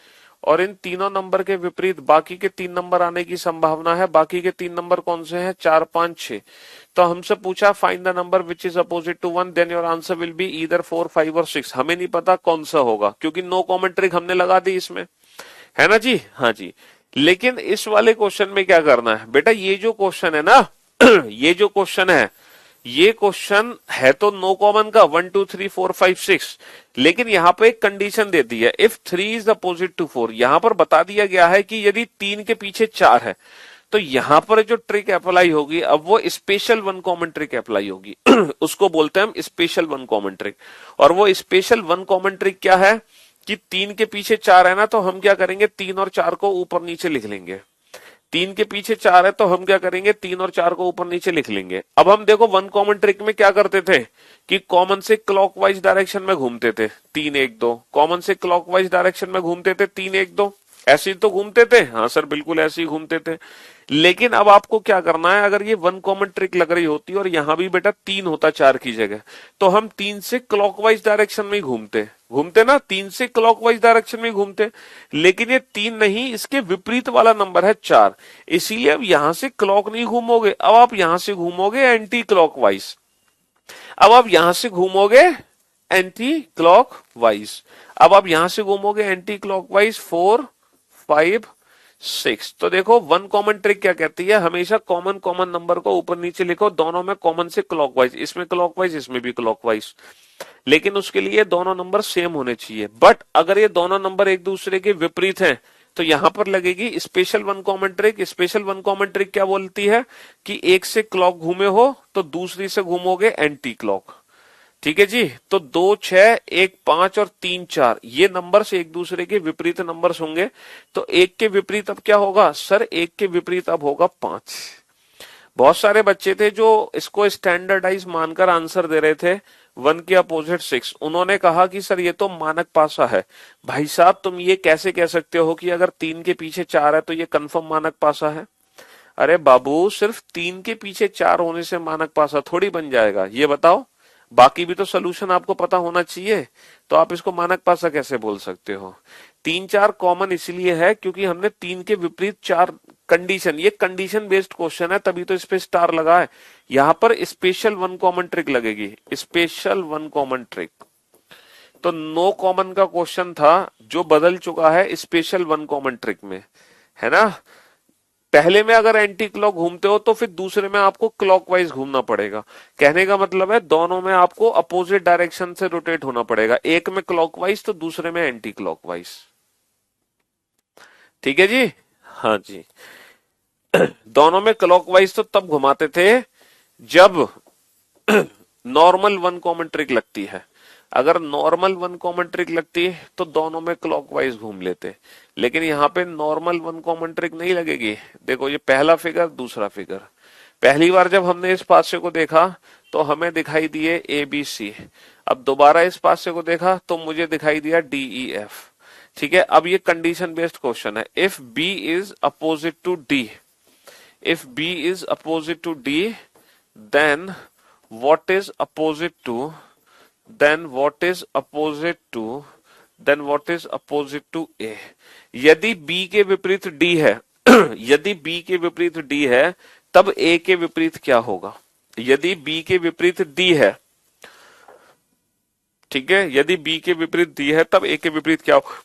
और इन तीनों नंबर के विपरीत बाकी के 3 नंबर आने की संभावना है। बाकी के 3 नंबर कौन से हैं? 4, 5, 6। तो हमसे पूछा find the number which is opposite to 1, then your answer will be either 4, 5 और 6। हमें नहीं पता कौन सा होगा क्योंकि नो कॉमन ट्रिक हमने लगा दी इसमें, है ना जी? हाँ जी। लेकिन इस वाले क्वेश्चन में क्या करना है बेटा, ये जो क्वेश्चन है ना ये जो क्वेश्चन है, ये क्वेश्चन है तो नो कॉमन का 1, 2, 3, 4, 5, 6, लेकिन यहां पे एक कंडीशन दे दी है, इफ 3 इज अपोजिट टू 4। यहां पर बता दिया गया है कि यदि 3 के पीछे 4 है तो यहां पर जो ट्रिक अप्लाई होगी, अब वो special one common trick apply होगी उसको बोलते हैं हम स्पेशल वन कॉमन ट्रिक। और वो स्पेशल वन कॉमन ट्रिक क्या है कि 3 के पीछे 4 है ना, तो हम क्या करेंगे, 3 और 4 को ऊपर नीचे लिख लेंगे। 3 के पीछे 4 है तो हम क्या करेंगे, 3 और 4 को ऊपर नीचे लिख लेंगे। अब हम देखो वन कॉमन ट्रिक में क्या करते थे कि कॉमन से क्लॉकवाइज डायरेक्शन में घूमते थे, 3, 1, 2। कॉमन से क्लॉकवाइज डायरेक्शन में घूमते थे, 3, 1, 2। ऐसे ही तो घूमते थे। हाँ सर, बिल्कुल ऐसे ही घूमते थे। लेकिन अब आपको क्या करना है, अगर ये वन कॉमन ट्रिक लग रही होती और यहां भी बेटा 3 होता 4 की जगह, तो हम 3 से क्लॉकवाइज डायरेक्शन में ही घूमते ना, 3 से क्लॉकवाइज डायरेक्शन में घूमते। लेकिन ये 3 नहीं, इसके विपरीत वाला नंबर है 4, इसीलिए अब यहां से क्लॉक नहीं घूमोगे, अब आप यहां से घूमोगे एंटी क्लॉकवाइज। अब आप यहां से घूमोगे एंटी क्लॉकवाइज। अब आप यहां से घूमोगे एंटी क्लॉकवाइज 4, 5, 6। तो देखो वन कॉमन ट्रिक क्या कहती है, हमेशा कॉमन कॉमन नंबर को ऊपर नीचे लिखो, दोनों में कॉमन से क्लॉकवाइज, इसमें क्लॉकवाइज इसमें भी क्लॉकवाइज। लेकिन उसके लिए दोनों नंबर सेम होने चाहिए। बट अगर ये दोनों नंबर एक दूसरे के विपरीत हैं तो यहां पर लगेगी special one common trick. Special one common trick क्या बोलती है कि एक से क्लॉक घूमे हो तो दूसरी से घूमोगे एंटी क्लॉक। ठीक है जी। तो 2, 6, 1, 5 और 3, 4 ये नंबर से एक दूसरे के विपरीत नंबर्स होंगे। तो एक के विपरीत अब क्या होगा सर, एक के विपरीत अब होगा 5। बहुत सारे बच्चे थे जो इसको स्टैंडर्डाइज मानकर आंसर दे रहे थे 1 के अपोजिट 6। उन्होंने कहा कि सर ये तो मानक पासा है। भाई साहब तुम ये कैसे कह सकते हो कि अगर 3 के पीछे 4 है तो ये कंफर्म मानक पासा है? अरे बाबू, सिर्फ 3 के पीछे 4 होने से मानक पासा थोड़ी बन जाएगा, ये बताओ। बाकी भी तो सोल्यूशन आपको पता होना चाहिए, तो आप इसको मानक पासा कैसे बोल सकते हो? 3, 4 कॉमन इसलिए है क्योंकि हमने 3 के विपरीत 4 कंडीशन, ये कंडीशन बेस्ड क्वेश्चन है तभी तो इस पे स्टार लगा है। यहां पर स्पेशल वन कॉमन ट्रिक लगेगी, स्पेशल वन कॉमन ट्रिक। तो नो कॉमन का क्वेश्चन था जो बदल चुका है स्पेशल वन कॉमन ट्रिक में, है ना। पहले में अगर एंटी क्लॉक घूमते हो तो फिर दूसरे में आपको क्लॉकवाइज घूमना पड़ेगा। कहने का मतलब है दोनों में आपको अपोजिट डायरेक्शन से रोटेट होना पड़ेगा, एक में क्लॉकवाइज तो दूसरे में एंटी क्लॉकवाइज। ठीक है जी। हाँ जी। दोनों में क्लॉकवाइज तो तब घुमाते थे जब नॉर्मल वन कॉमन ट्रिक लगती है। अगर नॉर्मल वन कॉमन ट्रिक लगती तो दोनों में क्लॉकवाइज घूम लेते। लेकिन यहाँ पे नॉर्मल वन कॉमन ट्रिक नहीं लगेगी। देखो ये पहला फिगर, दूसरा फिगर। पहली बार जब हमने इस पासे को देखा तो हमें दिखाई दिए ABC। अब दोबारा इस पासे को देखा तो मुझे दिखाई दिया DEF। ठीक है। अब ये कंडीशन बेस्ड क्वेश्चन है। If B is opposite to D, if B is opposite to D, then what is opposite to, then what is opposite to, then what is opposite to A। यदि B के विपरीत D है यदि B के विपरीत D है तब A के विपरीत क्या होगा? यदि B के विपरीत D है, ठीक है, यदि B के विपरीत D है तब A के विपरीत क्या होगा?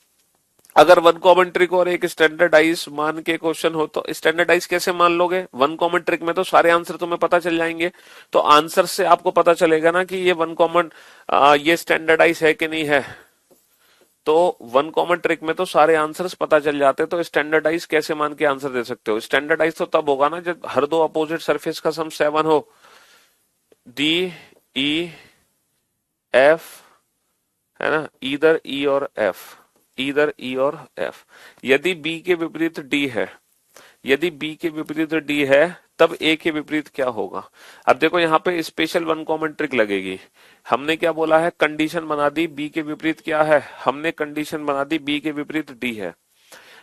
अगर वन कॉमन ट्रिक और एक स्टैंडर्डाइज मान के क्वेश्चन हो तो स्टैंडर्डाइज कैसे मान लोगे? वन कॉमन ट्रिक में तो सारे आंसर तुम्हें पता चल जाएंगे, तो आंसर से आपको पता चलेगा ना कि ये वन कॉमन, ये स्टैंडर्डाइज है कि नहीं है। तो वन कॉमन ट्रिक में तो सारे आंसर्स पता चल जाते, तो स्टैंडर्डाइज कैसे मान के आंसर दे सकते हो? स्टैंडर्डाइज तो तब होगा ना जब हर दो अपोजिट सरफेस का सम 7 हो। DEF, है ना, इधर E और F, इधर E और F। यदि B के विपरीत D है, यदि B के विपरीत D है तब A के विपरीत क्या होगा? अब देखो यहाँ पे स्पेशल वन कॉमन ट्रिक लगेगी। हमने क्या बोला है, कंडीशन बना दी B के विपरीत क्या है, हमने कंडीशन बना दी B के विपरीत D है,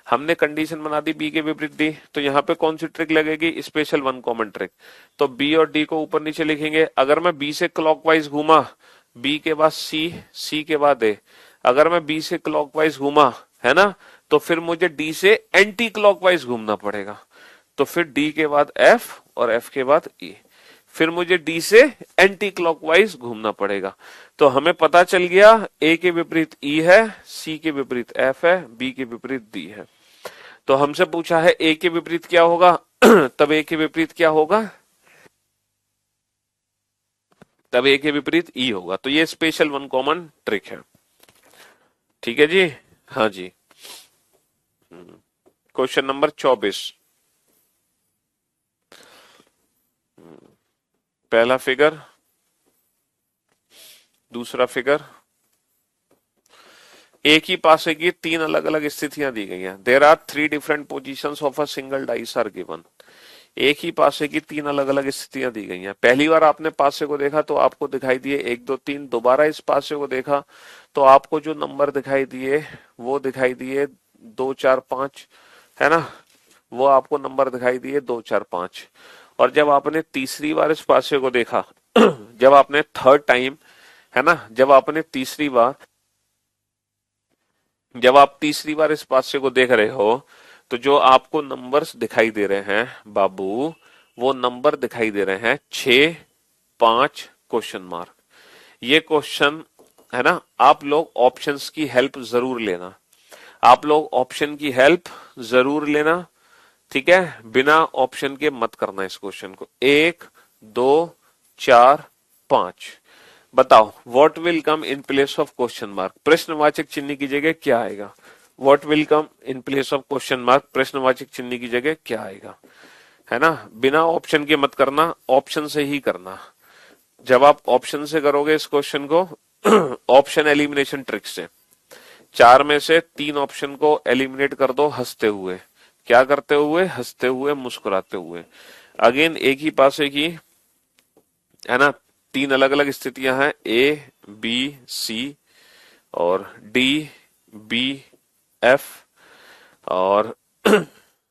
हमने कंडीशन बना दी B के विपरीत D। तो यहाँ पे कौन सी ट्रिक लगेगी? Special one common trick. तो B और D को ऊपर नीचे लिखेंगे। अगर मैं B से क्लॉकवाइज घूमा, B के बाद C, C के बाद A। अगर मैं B से क्लॉकवाइज घूमा, है ना, तो फिर मुझे डी से एंटी क्लॉकवाइज घूमना पड़ेगा। तो फिर डी के बाद एफ और एफ के बाद ई, फिर मुझे डी से एंटी क्लॉकवाइज घूमना पड़ेगा। तो हमें पता चल गया ए के विपरीत ई है, सी के विपरीत एफ है, बी के विपरीत डी है। तो हमसे पूछा है ए के विपरीत क्या होगा तब ए के विपरीत क्या होगा, तब ए के विपरीत ई होगा। तो ये स्पेशल वन कॉमन ट्रिक है। ठीक है जी, हाँ जी। क्वेश्चन नंबर 24, पहला फिगर, दूसरा फिगर, एक ही पासे की तीन अलग अलग स्थितियां दी गई हैं। There are three different positions of a single dice are given. एक ही पासे की तीन अलग अलग स्थितियां दी गई हैं। पहली बार आपने पासे को देखा तो आपको दिखाई दिए 1 2 3, दोबारा इस पासे को देखा तो आपको जो नंबर दिखाई दिए वो दिखाई दिए 2 4 5, है ना, वो आपको नंबर दिखाई दिए 2 4 5। और जब आपने तीसरी बार इस पासे को देखा जब आपने थर्ड टाइम, है ना, जब आप तीसरी बार इस पासे को देख रहे हो तो जो आपको नंबर्स दिखाई दे रहे हैं बाबू, वो नंबर दिखाई दे रहे हैं 6 5 क्वेश्चन मार्क। ये क्वेश्चन, है ना, आप लोग ऑप्शंस की हेल्प जरूर लेना, आप लोग ऑप्शन की हेल्प जरूर लेना। ठीक है, बिना ऑप्शन के मत करना इस क्वेश्चन को। 1 2 4 5, बताओ what will come in place of question mark, प्रश्नवाचक चिन्ह की जगह क्या आएगा। What will come in place of question mark, प्रश्नवाचक चिन्ह की जगह क्या आएगा, है ना। बिना ऑप्शन के मत करना, ऑप्शन से ही करना। जब आप ऑप्शन से करोगे इस क्वेश्चन को ऑप्शन एलिमिनेशन ट्रिक से, 4 में से 3 ऑप्शन को एलिमिनेट कर दो हंसते हुए। क्या करते हुए, हंसते हुए, मुस्कुराते हुए। अगेन एक ही पासे की, है ना, 3 अलग अलग स्थितियां हैं, ए बी सी और डी बी एफ, और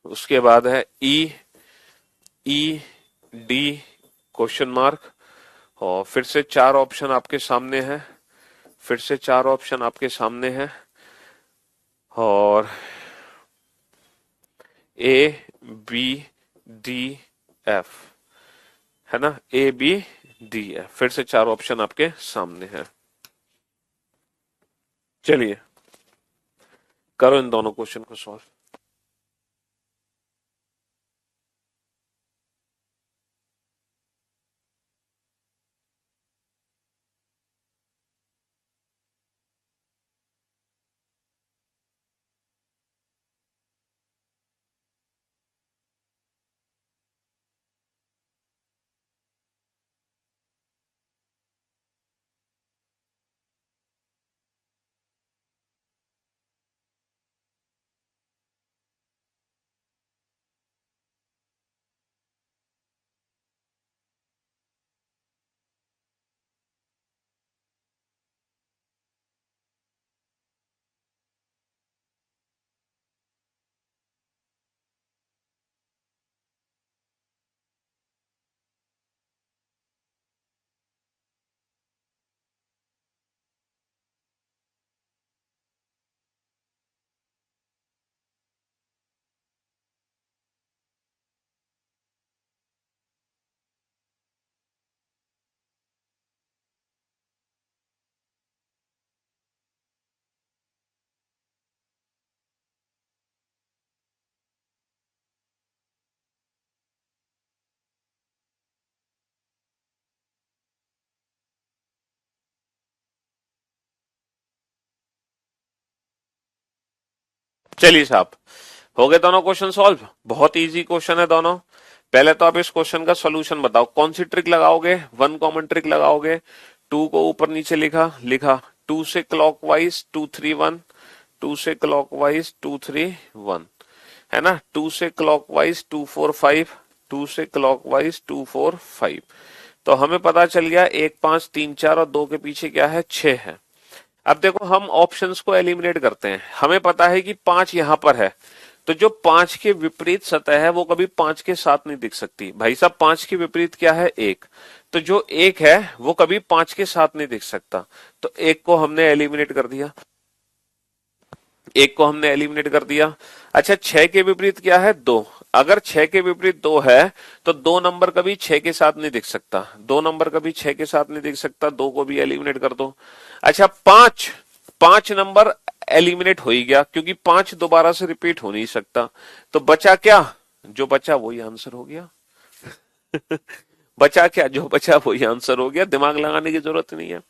उसके बाद है ई ई डी क्वेश्चन मार्क। और फिर से 4 ऑप्शन आपके सामने हैं, फिर से 4 ऑप्शन आपके सामने हैं, और ए बी डी एफ, है ना, ए बी डी एफ, फिर से 4 ऑप्शन आपके सामने हैं। चलिए करो इन दोनों क्वेश्चन को सॉल्व। चलिए साहब, हो गए दोनों क्वेश्चन सॉल्व। बहुत इजी क्वेश्चन है दोनों। पहले तो आप इस क्वेश्चन का सॉल्यूशन बताओ, कौन सी ट्रिक लगाओगे, वन कॉमन ट्रिक लगाओगे। 2 को ऊपर नीचे लिखा लिखा, 2 से क्लॉकवाइज 2 3 1, 2 से क्लॉकवाइज 2 3 1, है ना, 2 से क्लॉकवाइज 2 4 5, 2 से क्लॉकवाइज 2 4 5। तो हमें पता चल गया 1 5 3 4 और 2 के पीछे क्या है, 6 है। अब देखो हम ऑप्शंस को एलिमिनेट करते हैं। हमें पता है कि 5 यहां पर है, तो जो 5 के विपरीत सतह है वो कभी 5 के साथ नहीं दिख सकती। भाई साहब 5 के विपरीत क्या है, 1, तो जो 1 है वो कभी 5 के साथ नहीं दिख सकता। तो 1 को हमने एलिमिनेट कर दिया। एक को हमने एलिमिनेट कर दिया। अच्छा 6 के विपरीत क्या है? 2। अगर 6 के विपरीत 2 है तो 2 नंबर कभी 6 के साथ नहीं दिख सकता, 2 नंबर कभी 6 के साथ नहीं दिख सकता, 2 को भी एलिमिनेट कर दो। अच्छा 5, 5 नंबर एलिमिनेट हो ही गया क्योंकि 5 दोबारा से रिपीट हो नहीं सकता। तो बचा क्या? जो बचा वही आंसर हो गया। बचा क्या? जो बचा वही आंसर हो गया, दिमाग लगाने की जरूरत नहीं है।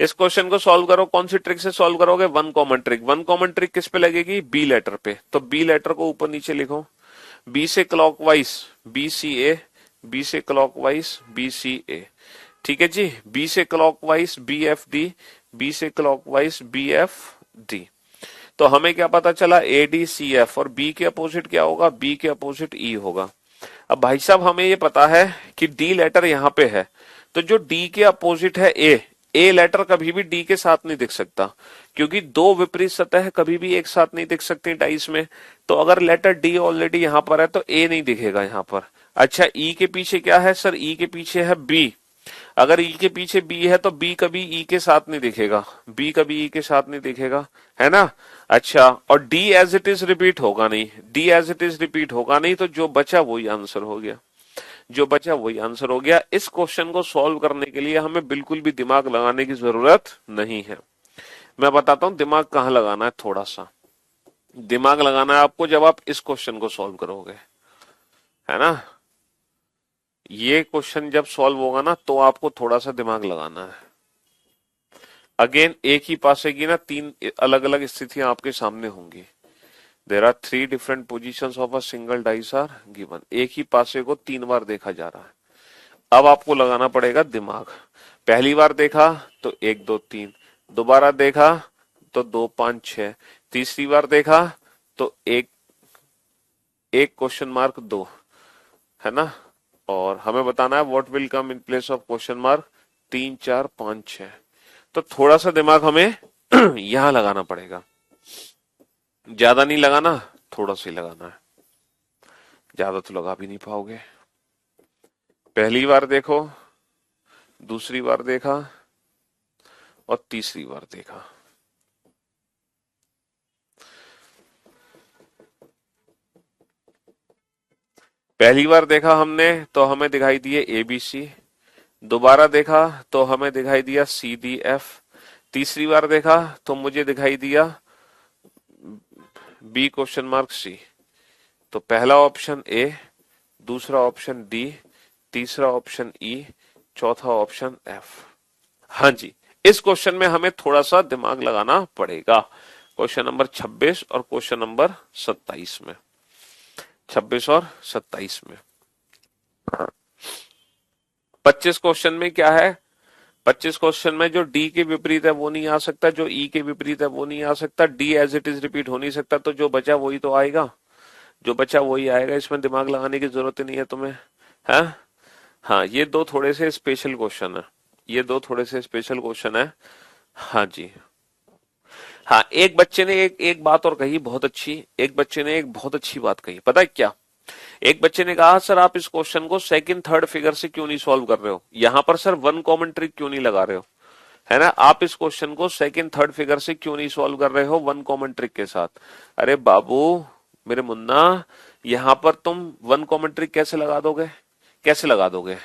इस क्वेश्चन को सॉल्व करो, कौन सी ट्रिक से सॉल्व करोगे? One common trick. One common trick किस पे लगेगी? बी लेटर पे। तो बी लेटर को ऊपर नीचे लिखो, बी से clockwise B C A, B से क्लॉकवाइज बी सी ए, ठीक है जी। बी से clockwise B F D, B से क्लॉकवाइज बी एफ डी। तो हमें क्या पता चला? ए डी सी एफ, और बी के अपोजिट क्या होगा? बी के अपोजिट ई होगा। अब भाई साहब हमें ये पता है कि डी लेटर यहां पे है, तो जो डी के अपोजिट है ए लेटर कभी भी डी के साथ नहीं दिख सकता क्योंकि दो विपरीत सतह कभी भी एक साथ नहीं दिख सकती डाइस में। तो अगर लेटर डी ऑलरेडी यहां पर है तो ए नहीं दिखेगा यहां पर। अच्छा ई के पीछे क्या है सर? ई के पीछे है बी। अगर ई के पीछे बी है तो बी कभी ई के साथ नहीं दिखेगा, बी कभी ई के साथ नहीं दिखेगा, है ना। अच्छा और D as it is repeat होगा नहीं, D as it is repeat होगा नहीं, तो जो बचा वही आंसर हो गया, जो बचा वही आंसर हो गया। इस क्वेश्चन को सॉल्व करने के लिए हमें बिल्कुल भी दिमाग लगाने की जरूरत नहीं है। मैं बताता हूं दिमाग कहां लगाना है। थोड़ा सा दिमाग लगाना है आपको जब आप इस क्वेश्चन को सॉल्व करोगे, है ना। ये क्वेश्चन जब सॉल्व होगा ना तो आपको थोड़ा सा दिमाग लगाना है। अगेन एक ही पासे की ना 3 अलग अलग स्थितियां आपके सामने होंगी। There are 3 different position of a single dice are given. एक ही पासे को 3 बार देखा जा रहा है। अब आपको लगाना पड़ेगा दिमाग। पहली बार देखा तो 1 2 3, दोबारा देखा तो 2 5 6, तीसरी बार देखा तो एक एक क्वेश्चन मार्क 2, है ना। और हमें बताना है what will come in place of question mark 3 4 5 6। तो थोड़ा सा दिमाग हमें यहां लगाना पड़ेगा, ज्यादा नहीं लगाना, थोड़ा सा ही लगाना है, ज्यादा तो लगा भी नहीं पाओगे। पहली बार देखो, दूसरी बार देखा और तीसरी बार देखा। पहली बार देखा हमने तो हमें दिखाई दिए ए बी सी, दोबारा देखा तो हमें दिखाई दिया सी डी एफ, तीसरी बार देखा तो मुझे दिखाई दिया बी क्वेश्चन मार्क सी। तो पहला ऑप्शन ए, दूसरा ऑप्शन डी, तीसरा ऑप्शन ई, चौथा ऑप्शन एफ। हाँ जी, इस क्वेश्चन में हमें थोड़ा सा दिमाग लगाना पड़ेगा। क्वेश्चन नंबर 26 और क्वेश्चन नंबर 27 में, 26 और 27 में। 25 क्वेश्चन में क्या है? 25 क्वेश्चन में जो डी के विपरीत है वो नहीं आ सकता, जो ई के विपरीत है वो नहीं आ सकता, D as it is repeat हो नहीं सकता, तो जो बचा वही तो आएगा, जो बचा वही आएगा। इसमें दिमाग लगाने की जरूरत ही नहीं है तुम्हें, है। हाँ ये दो थोड़े से स्पेशल क्वेश्चन है, ये दो थोड़े से स्पेशल क्वेश्चन है। हाँ जी। हाँ एक बच्चे ने एक बात और कही बहुत अच्छी, एक बच्चे ने एक बहुत अच्छी बात कही, पता है क्या? एक बच्चे ने कहा सर आप इस क्वेश्चन को सेकंड थर्ड फिगर से क्यों नहीं सॉल्व कर रहे हो, यहां पर सर वन कॉमन ट्रिक क्यों नहीं लगा रहे हो, है ना। आप इस क्वेश्चन को सेकंड थर्ड फिगर से क्यों नहीं सॉल्व कर रहे हो वन कॉमन ट्रिक के साथ? अरे बाबू मेरे मुन्ना, यहां पर तुम वन कॉमन ट्रिक कैसे लगा दोगे, कैसे लगा दोगे?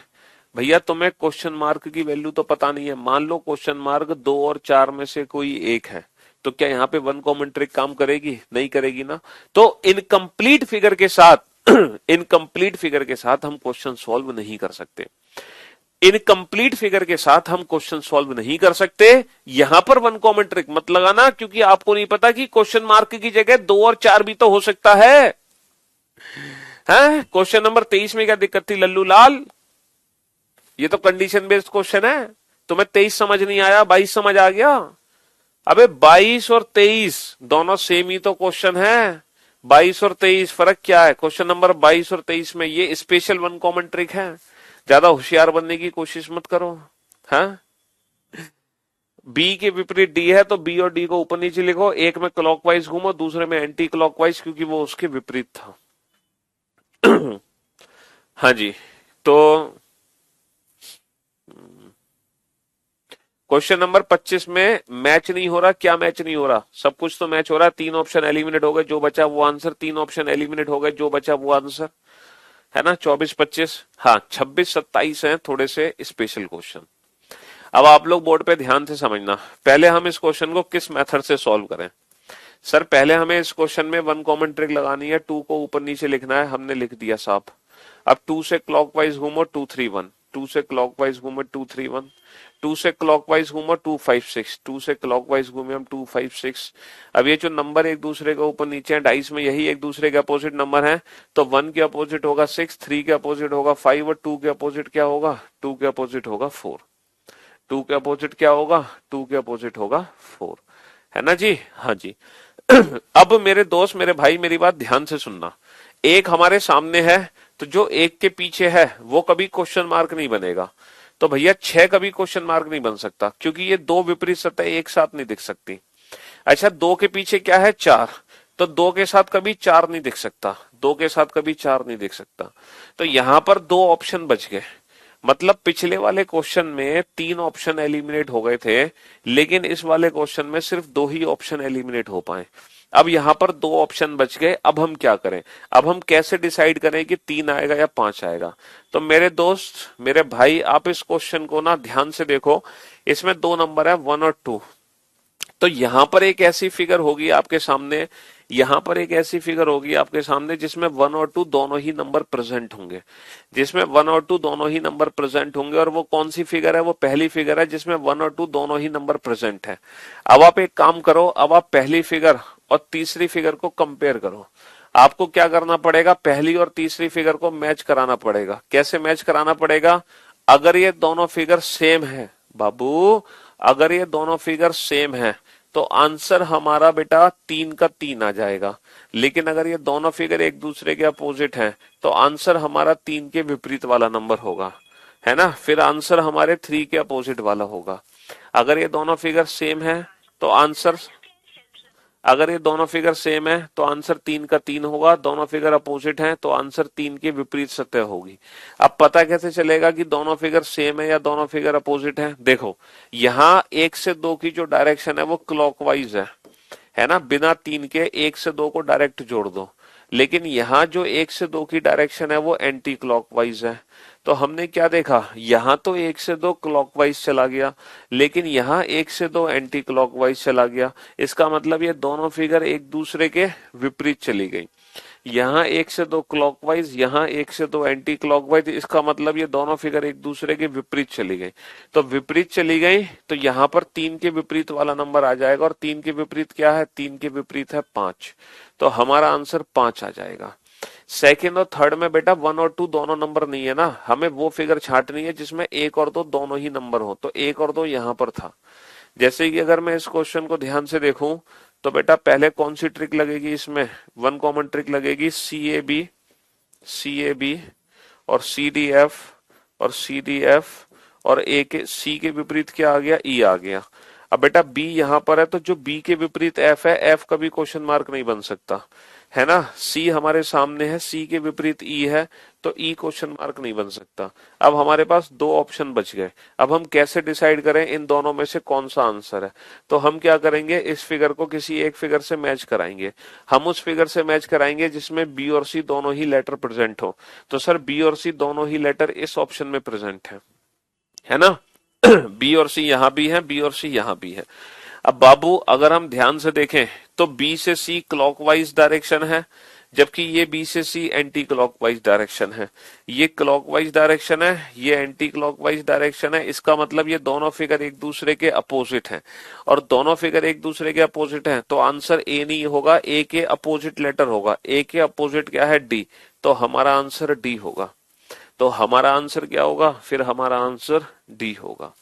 भैया तुम्हें क्वेश्चन मार्क की वैल्यू तो पता नहीं है। मान लो क्वेश्चन मार्क 2 और 4 में से कोई एक है, तो क्या यहाँ पे वन कॉमन ट्रिक काम करेगी? नहीं करेगी ना। तो इनकम्प्लीट फिगर के साथ इनकम्प्लीट फिगर के साथ हम क्वेश्चन सॉल्व नहीं कर सकते, इनकम्प्लीट फिगर के साथ हम क्वेश्चन सॉल्व नहीं कर सकते। यहां पर वन कॉमन ट्रिक मत लगाना क्योंकि आपको नहीं पता कि क्वेश्चन मार्क की जगह 2 और 4 भी तो हो सकता है। क्वेश्चन नंबर 23 में क्या दिक्कत थी लल्लू लाल? ये तो कंडीशन बेस्ड क्वेश्चन है। तुम्हें 23 समझ नहीं आया, 22 समझ आ गया? अबे 22 और 23 दोनों सेम ही तो क्वेश्चन है। 22 और 23 फर्क क्या है? क्वेश्चन नंबर 22 और 23 में ये स्पेशल वन कॉमन ट्रिक है। ज्यादा होशियार बनने की कोशिश मत करो। हाँ बी के विपरीत डी है तो बी और डी को ऊपर नीचे लिखो, एक में क्लॉकवाइज घूमो, दूसरे में एंटी क्लॉकवाइज, क्योंकि वो उसके विपरीत था। हाँ जी। तो क्वेश्चन नंबर 25 में मैच नहीं हो रहा, क्या मैच नहीं हो रहा? सब कुछ तो मैच हो रहा है, तीन ऑप्शन एलिमिनेट हो गए, जो बचा वो आंसर, तीन ऑप्शन एलिमिनेट हो गए, जो बचा वो आंसर, है ना? 24 25, हाँ 26 27 हैं थोड़े से स्पेशल क्वेश्चन। अब आप लोग बोर्ड पे ध्यान से समझना, पहले हम इस क्वेश्चन को किस मेथड से सॉल्व करें। सर पहले हमें इस क्वेश्चन में वन कॉमन ट्रिक लगानी है, टू को ऊपर नीचे लिखना है, हमने लिख दिया साफ। अब टू से क्लॉकवाइज घूमो 2 3 1, टू से क्लॉकवाइज घूमो 2 3 1, टू से क्लॉकवाइज घूमो 2 5 6, टू से क्लॉकवाइज घूमे हम 2 5 6। अब ये जो नंबर एक दूसरे के ऊपर नीचे है डाइस में, यही एक दूसरे के अपोजिट नंबर है, तो 1 के अपोजिट होगा 6, 3 के अपोजिट होगा 5 और 2 के अपोजिट क्या होगा? 2 के अपोजिट होगा 4। 2 के अपोजिट क्या होगा? 2 के अपोजिट होगा 4, है ना जी? हाँ जी। अब मेरे दोस्त मेरे भाई मेरी बात ध्यान से सुनना, एक हमारे सामने है तो जो एक के पीछे है वो कभी क्वेश्चन मार्क नहीं बनेगा। तो भैया 6 कभी क्वेश्चन मार्क नहीं बन सकता, क्योंकि ये दो विपरीत सतह एक साथ नहीं दिख सकती। अच्छा, 2 के पीछे क्या है? 4, तो 2 के साथ कभी 4 नहीं दिख सकता, 2 के साथ कभी 4 नहीं दिख सकता। तो यहां पर दो ऑप्शन बच गए, मतलब पिछले वाले क्वेश्चन में 3 ऑप्शन एलिमिनेट हो गए थे, लेकिन इस वाले क्वेश्चन में सिर्फ 2 ही ऑप्शन एलिमिनेट हो पाए। अब यहां पर 2 ऑप्शन बच गए, अब हम क्या करें? अब हम कैसे डिसाइड करें कि 3 आएगा या 5 आएगा? तो मेरे दोस्त मेरे भाई आप इस क्वेश्चन को ना ध्यान से देखो, इसमें दो नंबर है 1 और 2। तो यहां पर एक ऐसी फिगर होगी आपके सामने, यहां पर एक ऐसी फिगर होगी आपके सामने जिसमें 1 और 2 दोनों ही नंबर प्रेजेंट होंगे, जिसमें 1 और 2 दोनों ही नंबर प्रेजेंट होंगे। और वो कौन सी फिगर है? वो पहली फिगर है जिसमें 1 और 2 दोनों ही नंबर प्रेजेंट है। अब आप एक काम करो, अब आप पहली फिगर और तीसरी फिगर को कंपेयर करो। आपको क्या करना पड़ेगा? पहली और तीसरी फिगर को मैच कराना पड़ेगा। कैसे मैच कराना पड़ेगा? अगर ये दोनों फिगर सेम है बाबू, अगर ये दोनों फिगर सेम है तो आंसर हमारा बेटा 3 का 3 आ जाएगा। लेकिन अगर ये दोनों फिगर एक दूसरे के अपोजिट हैं तो आंसर हमारा 3 के विपरीत वाला नंबर होगा, है ना? फिर आंसर हमारे 3 के अपोजिट वाला होगा। अगर ये दोनों फिगर सेम है तो आंसर, अगर ये दोनों फिगर सेम है तो आंसर 3 का 3 होगा, दोनों फिगर अपोजिट हैं तो आंसर 3 के विपरीत सतह होगी। अब पता कैसे चलेगा कि दोनों फिगर सेम है या दोनों फिगर अपोजिट है? देखो, यहां 1 से 2 की जो डायरेक्शन है वो क्लॉकवाइज है ना? बिना 3 के 1 से 2 को डायरेक्ट जोड़ दो। लेकिन यहां जो 1 से 2 की डायरेक्शन है वो एंटी क्लॉकवाइज है। तो हमने क्या देखा? यहां तो 1 से 2 क्लॉकवाइज चला गया, लेकिन यहां 1 से 2 एंटी क्लॉकवाइज चला गया। इसका मतलब ये दोनों फिगर एक दूसरे के विपरीत चली गई। यहाँ 1 से 2 क्लॉकवाइज, यहाँ 1 से 2 एंटी क्लॉकवाइज, इसका मतलब ये दोनों फिगर एक दूसरे के विपरीत चली गई। तो विपरीत चली गई तो यहाँ पर 3 के विपरीत वाला नंबर आ जाएगा, और 3 के विपरीत क्या है? 3 के विपरीत है 5। तो हमारा आंसर 5 आ जाएगा। सेकेंड और थर्ड में बेटा 1 और 2 दोनों नंबर नहीं है ना, हमें वो फिगर छांटनी है जिसमें 1 और 2 दोनों ही नंबर हो। तो 1 और 2 यहाँ पर था। जैसे कि अगर मैं इस क्वेश्चन को ध्यान से देखूं तो बेटा पहले कौन सी ट्रिक लगेगी? इसमें वन कॉमन ट्रिक लगेगी, सी ए बी और सी डी एफ और सी डी एफ, और ए के सी के विपरीत क्या आ गया? ई आ गया। अब बेटा बी यहां पर है तो जो बी के विपरीत एफ है, एफ कभी क्वेश्चन मार्क नहीं बन सकता, है ना? सी हमारे सामने है, सी के विपरीत ई है तो ई क्वेश्चन मार्क नहीं बन सकता। अब हमारे पास दो ऑप्शन बच गए। अब हम कैसे डिसाइड करें इन दोनों में से कौन सा आंसर है? तो हम क्या करेंगे? इस फिगर को किसी एक फिगर से मैच कराएंगे। हम उस फिगर से मैच कराएंगे जिसमें बी और सी दोनों ही लेटर प्रेजेंट हो। तो सर बी और सी दोनों ही लेटर इस ऑप्शन में प्रेजेंट है ना? बी और सी यहां भी है, बी और सी यहां भी है। अब बाबू अगर हम ध्यान से देखें तो बी से सी क्लॉकवाइज डायरेक्शन है, जबकि ये बी से सी एंटी क्लॉकवाइज डायरेक्शन है। ये क्लॉकवाइज डायरेक्शन है, ये एंटी क्लॉकवाइज डायरेक्शन है। इसका मतलब ये दोनों फिगर एक दूसरे के अपोजिट हैं, और दोनों फिगर एक दूसरे के अपोजिट हैं तो आंसर ए नहीं होगा, ए के अपोजिट लेटर होगा। ए के अपोजिट क्या है? डी। तो हमारा आंसर डी होगा। तो हमारा आंसर क्या होगा? फिर हमारा आंसर डी होगा।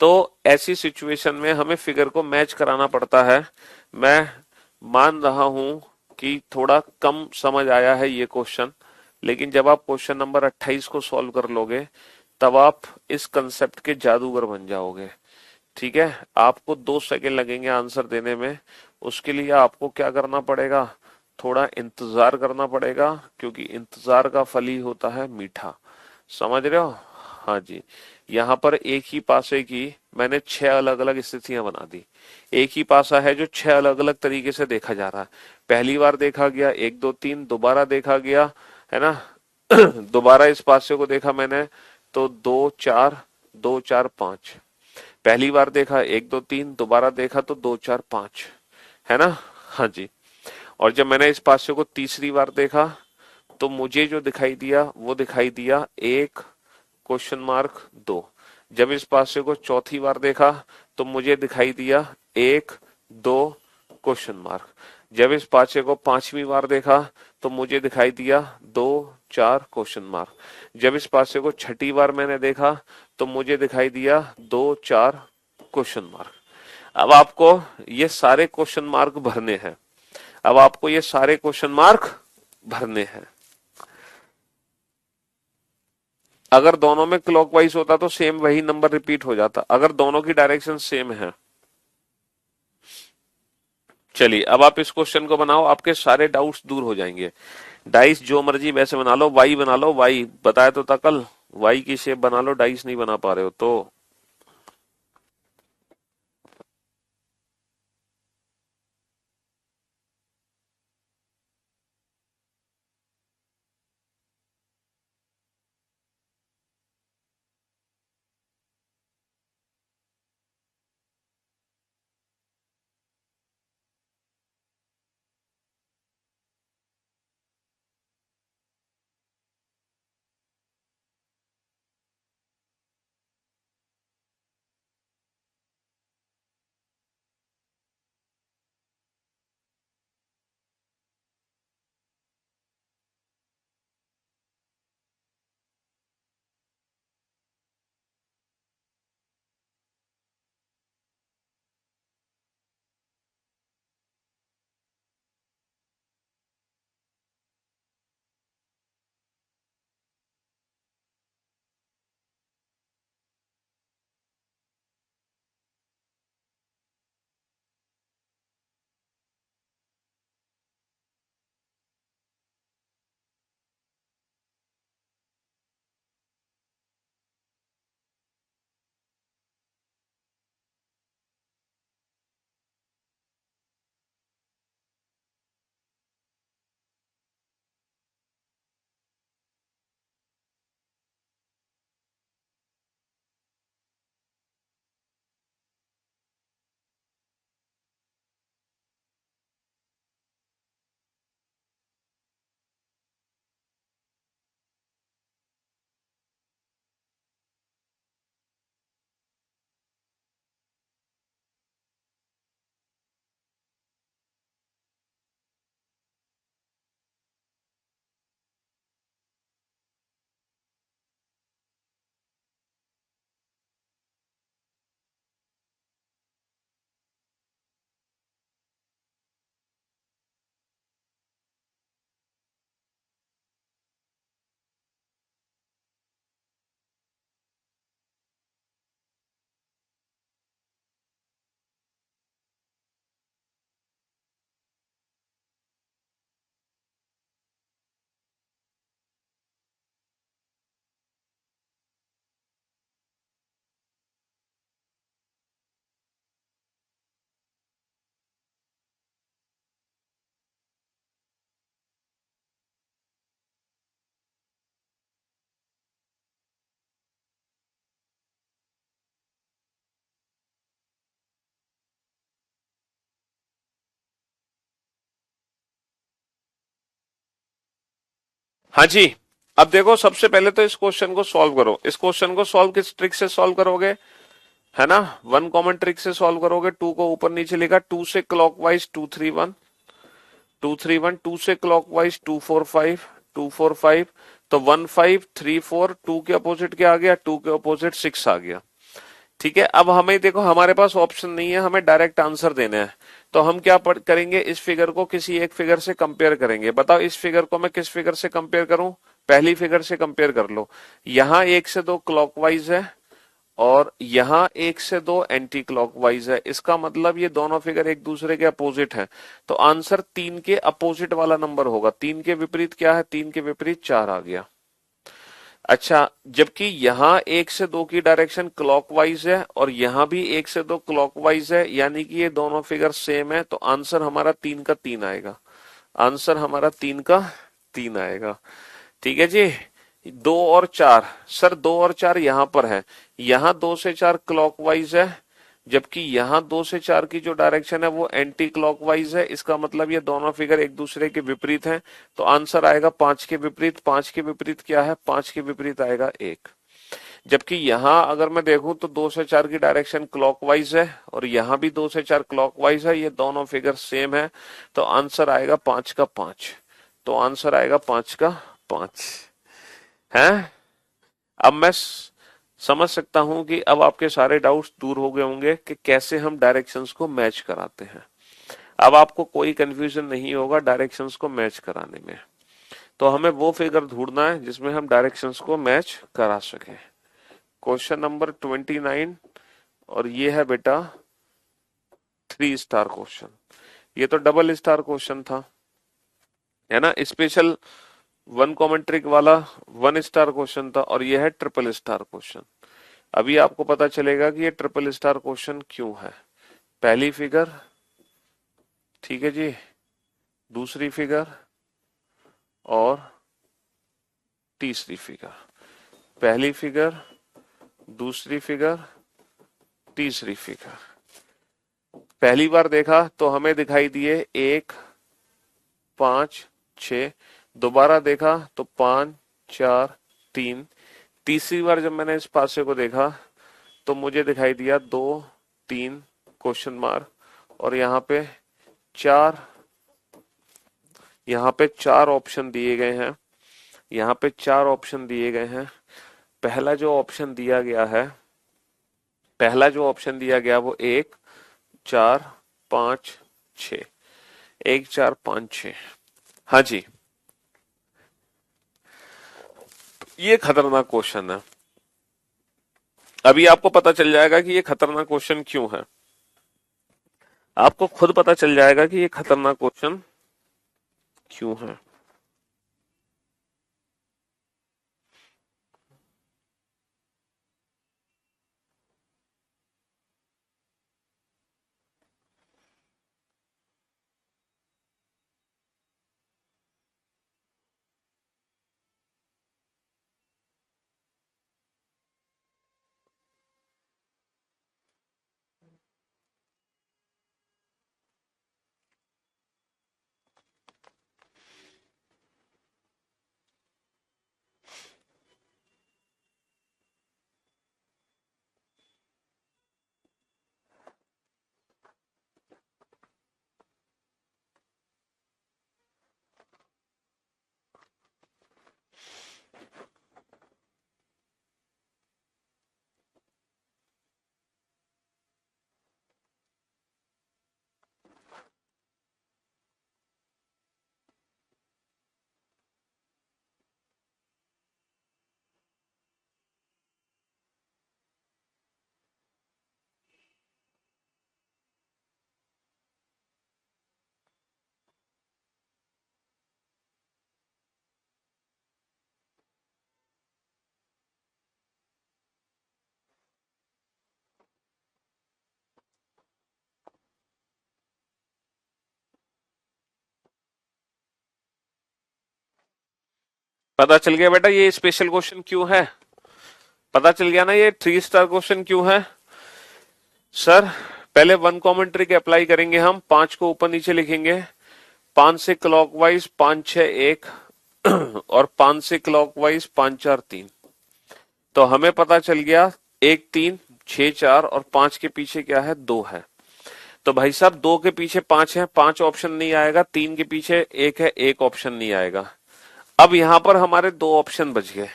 तो ऐसी सिचुएशन में हमें फिगर को मैच कराना पड़ता है। मैं मान रहा हूं कि थोड़ा कम समझ आया है ये क्वेश्चन, लेकिन जब आप क्वेश्चन नंबर 28 को सॉल्व कर लोगे तब आप इस कंसेप्ट के जादूगर बन जाओगे। ठीक है, आपको 2 सेकंड लगेंगे आंसर देने में। उसके लिए आपको क्या करना पड़ेगा? थोड़ा इंतजार करना पड़ेगा, क्योंकि इंतजार का फल ही होता है मीठा। समझ रहे हो? हाँ जी, यहाँ पर एक ही पासे की मैंने 6 अलग अलग स्थितियां बना दी। एक ही पासा है जो 6 अलग अलग तरीके से देखा जा रहा है। पहली बार देखा गया 1 2 3, दोबारा देखा गया, है ना। दोबारा इस पासे को देखा मैंने तो 2 4 2 4 5। पहली बार देखा 1 2 3, दोबारा देखा तो 2 4 5, है ना। हाँ जी। और जब मैंने इस पासे को तीसरी बार देखा तो मुझे जो दिखाई दिया वो दिखाई दिया 1 क्वेश्चन मार्क 2। जब इस पासे को चौथी बार देखा तो मुझे दिखाई दिया 1 2 क्वेश्चन मार्क। जब इस पासे को पांचवी बार देखा तो मुझे दिखाई दिया 2 4 क्वेश्चन मार्क। जब इस पासे को छठी बार मैंने देखा तो मुझे दिखाई दिया 2 4 क्वेश्चन मार्क। अब आपको ये सारे क्वेश्चन मार्क भरने हैं। अब आपको ये सारे क्वेश्चन मार्क भरने हैं। अगर दोनों में क्लॉकवाइज होता तो सेम वही नंबर रिपीट हो जाता, अगर दोनों की डायरेक्शन सेम है। चलिए अब आप इस क्वेश्चन को बनाओ, आपके सारे डाउट्स दूर हो जाएंगे। डाइस जो मर्जी वैसे बना लो, वाई बना लो, वाई बताया तो था कल, वाई की शेप बना लो, डाइस नहीं बना पा रहे हो तो। हाँ जी। अब देखो सबसे पहले तो इस क्वेश्चन को सॉल्व करो। इस क्वेश्चन को सॉल्व किस ट्रिक से सॉल्व करोगे, है ना। वन कॉमन ट्रिक से सॉल्व करोगे। टू को ऊपर नीचे लिखा, टू से क्लॉकवाइज 2 3 1, 2 3 1, टू से क्लॉकवाइज 2 4 5, 2 4 5, तो 1 5 3 4, टू के अपोजिट क्या आ गया, टू के अपोजिट 6 आ गया। ठीक है। अब हमें देखो हमारे पास ऑप्शन नहीं है, हमें डायरेक्ट आंसर देना है। तो हम क्या करेंगे, इस फिगर को किसी एक फिगर से कंपेयर करेंगे। बताओ इस फिगर को मैं किस फिगर से कंपेयर करूं, पहली फिगर से कंपेयर कर लो। यहां 1 से 2 क्लॉकवाइज है और यहां 1 से 2 एंटी क्लॉकवाइज है। इसका मतलब ये दोनों फिगर एक दूसरे के अपोजिट हैं। तो आंसर 3 के अपोजिट वाला नंबर होगा। 3 के विपरीत क्या है, 3 के विपरीत 4 आ गया। अच्छा, जबकि यहाँ 1 से 2 की डायरेक्शन क्लॉकवाइज है और यहाँ भी 1 से 2 क्लॉकवाइज है, यानी कि ये दोनों फिगर सेम है, तो आंसर हमारा 3 का 3 आएगा। आंसर हमारा 3 का 3 आएगा। ठीक है जी। 2 और 4, सर 2 और 4 यहाँ पर है, यहाँ 2 से 4 क्लॉकवाइज है, जबकि यहाँ 2 से 4 की जो डायरेक्शन है वो एंटी क्लॉकवाइज है। इसका मतलब ये दोनों फिगर एक दूसरे के विपरीत हैं, तो आंसर आएगा 5 के विपरीत। 5 के विपरीत क्या है? 5 के विपरीत आएगा 1। जबकि यहाँ अगर मैं देखूं तो 2 से 4 की डायरेक्शन क्लॉकवाइज है और यहाँ भी 2 से 4 क्लॉकवाइज है, ये दोनों फिगर सेम है, तो आंसर आएगा 5 का 5। तो आंसर आएगा 5 का 5 है। अब मैं समझ सकता हूं कि अब आपके सारे डाउट्स दूर हो गए होंगे कि कैसे हम डायरेक्शंस को मैच कराते हैं। अब आपको कोई कंफ्यूजन नहीं होगा डायरेक्शंस को मैच कराने में। तो हमें वो फिगर ढूंढना है जिसमें हम डायरेक्शंस को मैच करा सके। क्वेश्चन नंबर 29, और ये है बेटा 3 स्टार क्वेश्चन। ये तो डबल स्टार क्वेश्चन था, है ना, स्पेशल 1 कॉमन ट्रिक वाला 1 स्टार क्वेश्चन था, और ये है ट्रिपल स्टार क्वेश्चन। अभी आपको पता चलेगा कि ये ट्रिपल स्टार क्वेश्चन क्यों है। पहली फिगर, ठीक है जी, दूसरी फिगर और तीसरी फिगर। पहली फिगर, दूसरी फिगर, तीसरी फिगर। पहली बार देखा तो हमें दिखाई दिए 1, 5, 6। दोबारा देखा तो 5, 4, 3। तीसरी बार जब मैंने इस पासे को देखा तो मुझे दिखाई दिया 2, 3 क्वेश्चन मार्क, और यहाँ पे 4, यहाँ पे 4 ऑप्शन दिए गए हैं। यहाँ पे 4 ऑप्शन दिए गए हैं। पहला जो ऑप्शन दिया गया है, पहला जो ऑप्शन दिया गया वो 1, 4, 5, 6। 1, 4, 5, 6। हाँ जी, ये खतरनाक क्वेश्चन है। अभी आपको पता चल जाएगा कि ये खतरनाक क्वेश्चन क्यों है। आपको खुद पता चल जाएगा कि ये खतरनाक क्वेश्चन क्यों है। पता चल गया बेटा ये स्पेशल क्वेश्चन क्यों है? पता चल गया ना ये 3 स्टार क्वेश्चन क्यों है? सर पहले 1 कॉमन ट्रिक अप्लाई करेंगे हम। 5 को ऊपर नीचे लिखेंगे। 5 से क्लॉकवाइज 5, 6, 1 और 5 से क्लॉकवाइज 5, 4, 3। तो हमें पता चल गया 1, 3, 6, 4 और 5 के पीछे क्या है? 2 है। तो भाई साहब 2 के पीछे 5 है, 5 ऑप्शन नहीं आएगा। 3 के पीछे 1 है, 1 ऑप्शन नहीं आएगा। अब यहां पर हमारे 2 ऑप्शन बच गए।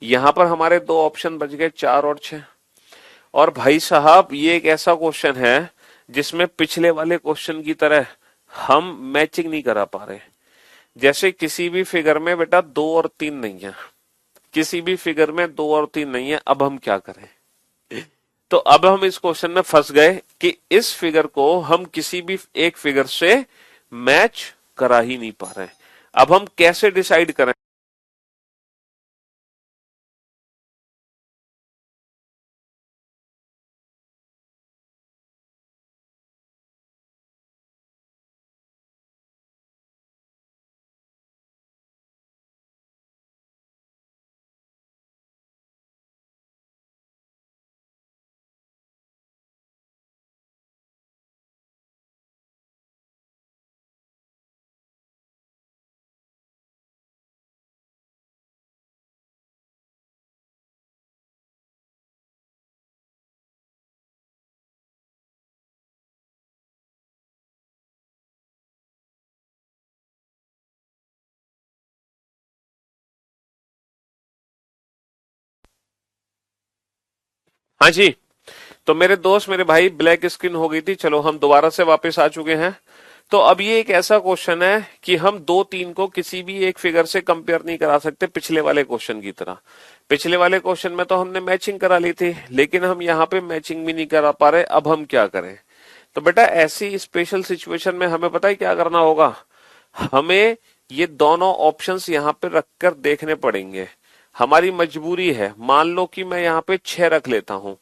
यहां पर हमारे 2 ऑप्शन बच गए, 4 और 6। और भाई साहब ये एक ऐसा क्वेश्चन है जिसमें पिछले वाले क्वेश्चन की तरह हम मैचिंग नहीं करा पा रहे। जैसे किसी भी फिगर में बेटा 2 और 3 नहीं है, किसी भी फिगर में 2 और 3 नहीं है। अब हम क्या करें? तो अब हम इस क्वेश्चन में फंस गए कि इस फिगर को हम किसी भी एक फिगर से मैच करा ही नहीं पा रहे। अब हम कैसे डिसाइड करें? हाँ जी। तो मेरे दोस्त मेरे भाई ब्लैक स्क्रीन हो गई थी, चलो हम दोबारा से वापस आ चुके हैं। तो अब ये एक ऐसा क्वेश्चन है कि हम दो तीन को किसी भी एक फिगर से कंपेयर नहीं करा सकते पिछले वाले क्वेश्चन की तरह। पिछले वाले क्वेश्चन में तो हमने मैचिंग करा ली थी, लेकिन हम यहाँ पे मैचिंग भी नहीं करा पा रहे। अब हम क्या करें? तो बेटा ऐसी स्पेशल सिचुएशन में हमें पता है क्या करना होगा। हमें ये दोनों ऑप्शंस यहाँ पे रखकर देखने पड़ेंगे। हमारी मजबूरी है। मान लो कि मैं यहाँ पे 6 रख लेता हूं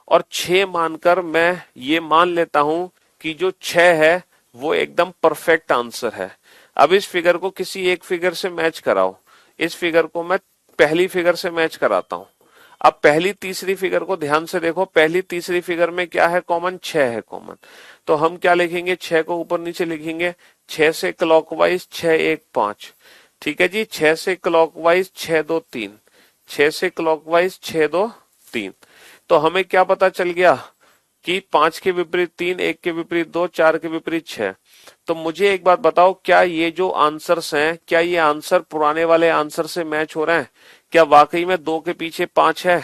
और 6 मानकर मैं ये मान लेता हूं कि जो 6 है वो एकदम परफेक्ट आंसर है। अब इस फिगर को किसी एक फिगर से मैच कराओ। इस फिगर को मैं पहली फिगर से मैच कराता हूं। अब पहली तीसरी फिगर को ध्यान से देखो। पहली तीसरी फिगर में क्या है कॉमन? 6 है कॉमन। तो हम क्या लिखेंगे? 6 को ऊपर नीचे लिखेंगे। 6 से क्लॉकवाइज 6 1 5। ठीक है जी। 6 से क्लॉकवाइज 6 2 3। 6 से क्लॉकवाइज 6 2 3। तो हमें क्या पता चल गया कि 5 के विपरीत 3, 1 के विपरीत 2, 4 के विपरीत 6। तो मुझे एक बात बताओ, क्या ये जो आंसर्स हैं, क्या ये आंसर पुराने वाले आंसर से मैच हो रहे हैं? क्या वाकई में 2 के पीछे 5 है?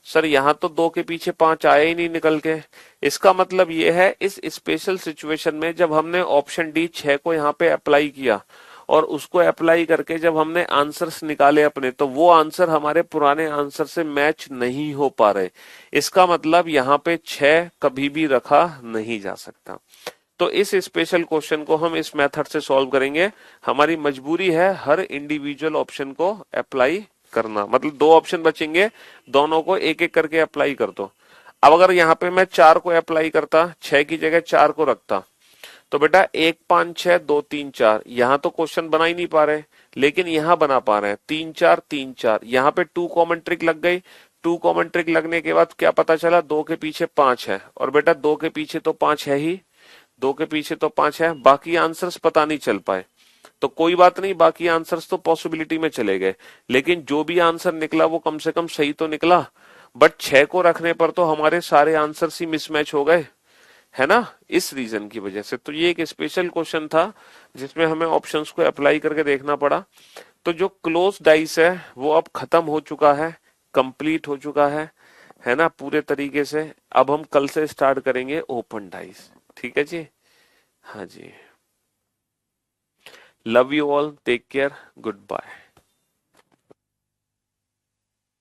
सर यहाँ तो 2 के पीछे 5 आया ही नहीं निकल के। इसका मतलब ये है इस स्पेशल सिचुएशन में जब हमने ऑप्शन डी 6 को यहाँ पे अप्लाई किया और उसको अप्लाई करके जब हमने आंसर्स निकाले अपने, तो वो आंसर हमारे पुराने आंसर से मैच नहीं हो पा रहे। इसका मतलब यहाँ पे 6 कभी भी रखा नहीं जा सकता। तो इस स्पेशल क्वेश्चन को हम इस मेथड से सॉल्व करेंगे। हमारी मजबूरी है हर इंडिविजुअल ऑप्शन को अप्लाई करना। मतलब 2 ऑप्शन बचेंगे, दोनों को एक एक करके अप्लाई कर दो। अब अगर यहाँ पे मैं 4 को अप्लाई करता, 6 की जगह 4 को रखता, तो बेटा 1 5 6 2 3 4। यहां तो क्वेश्चन बना ही नहीं पा रहे, लेकिन यहां बना पा रहे हैं। 3 4 3 4। यहां पे 2 कॉमन ट्रिक लग गई। 2 कॉमन ट्रिक लगने के बाद क्या पता चला? 2 के पीछे 5 है। और बेटा 2 के पीछे तो 5 है ही। 2 के पीछे तो 5 है। बाकी आंसर्स पता नहीं चल पाए, तो कोई बात नहीं, बाकी आंसर्स तो पॉसिबिलिटी में चले गए, लेकिन जो भी आंसर निकला वो कम से कम सही तो निकला। बट 6 को रखने पर तो हमारे सारे आंसर्स ही मिसमैच हो गए, है ना, इस रीजन की वजह से। तो ये एक स्पेशल क्वेश्चन था जिसमें हमें ऑप्शंस को अप्लाई करके देखना पड़ा। तो जो क्लोज डाइस है वो अब खत्म हो चुका है, कंप्लीट हो चुका है ना, पूरे तरीके से। अब हम कल से स्टार्ट करेंगे ओपन डाइस। ठीक है जी। हाँ जी। Love you all, take care, good bye.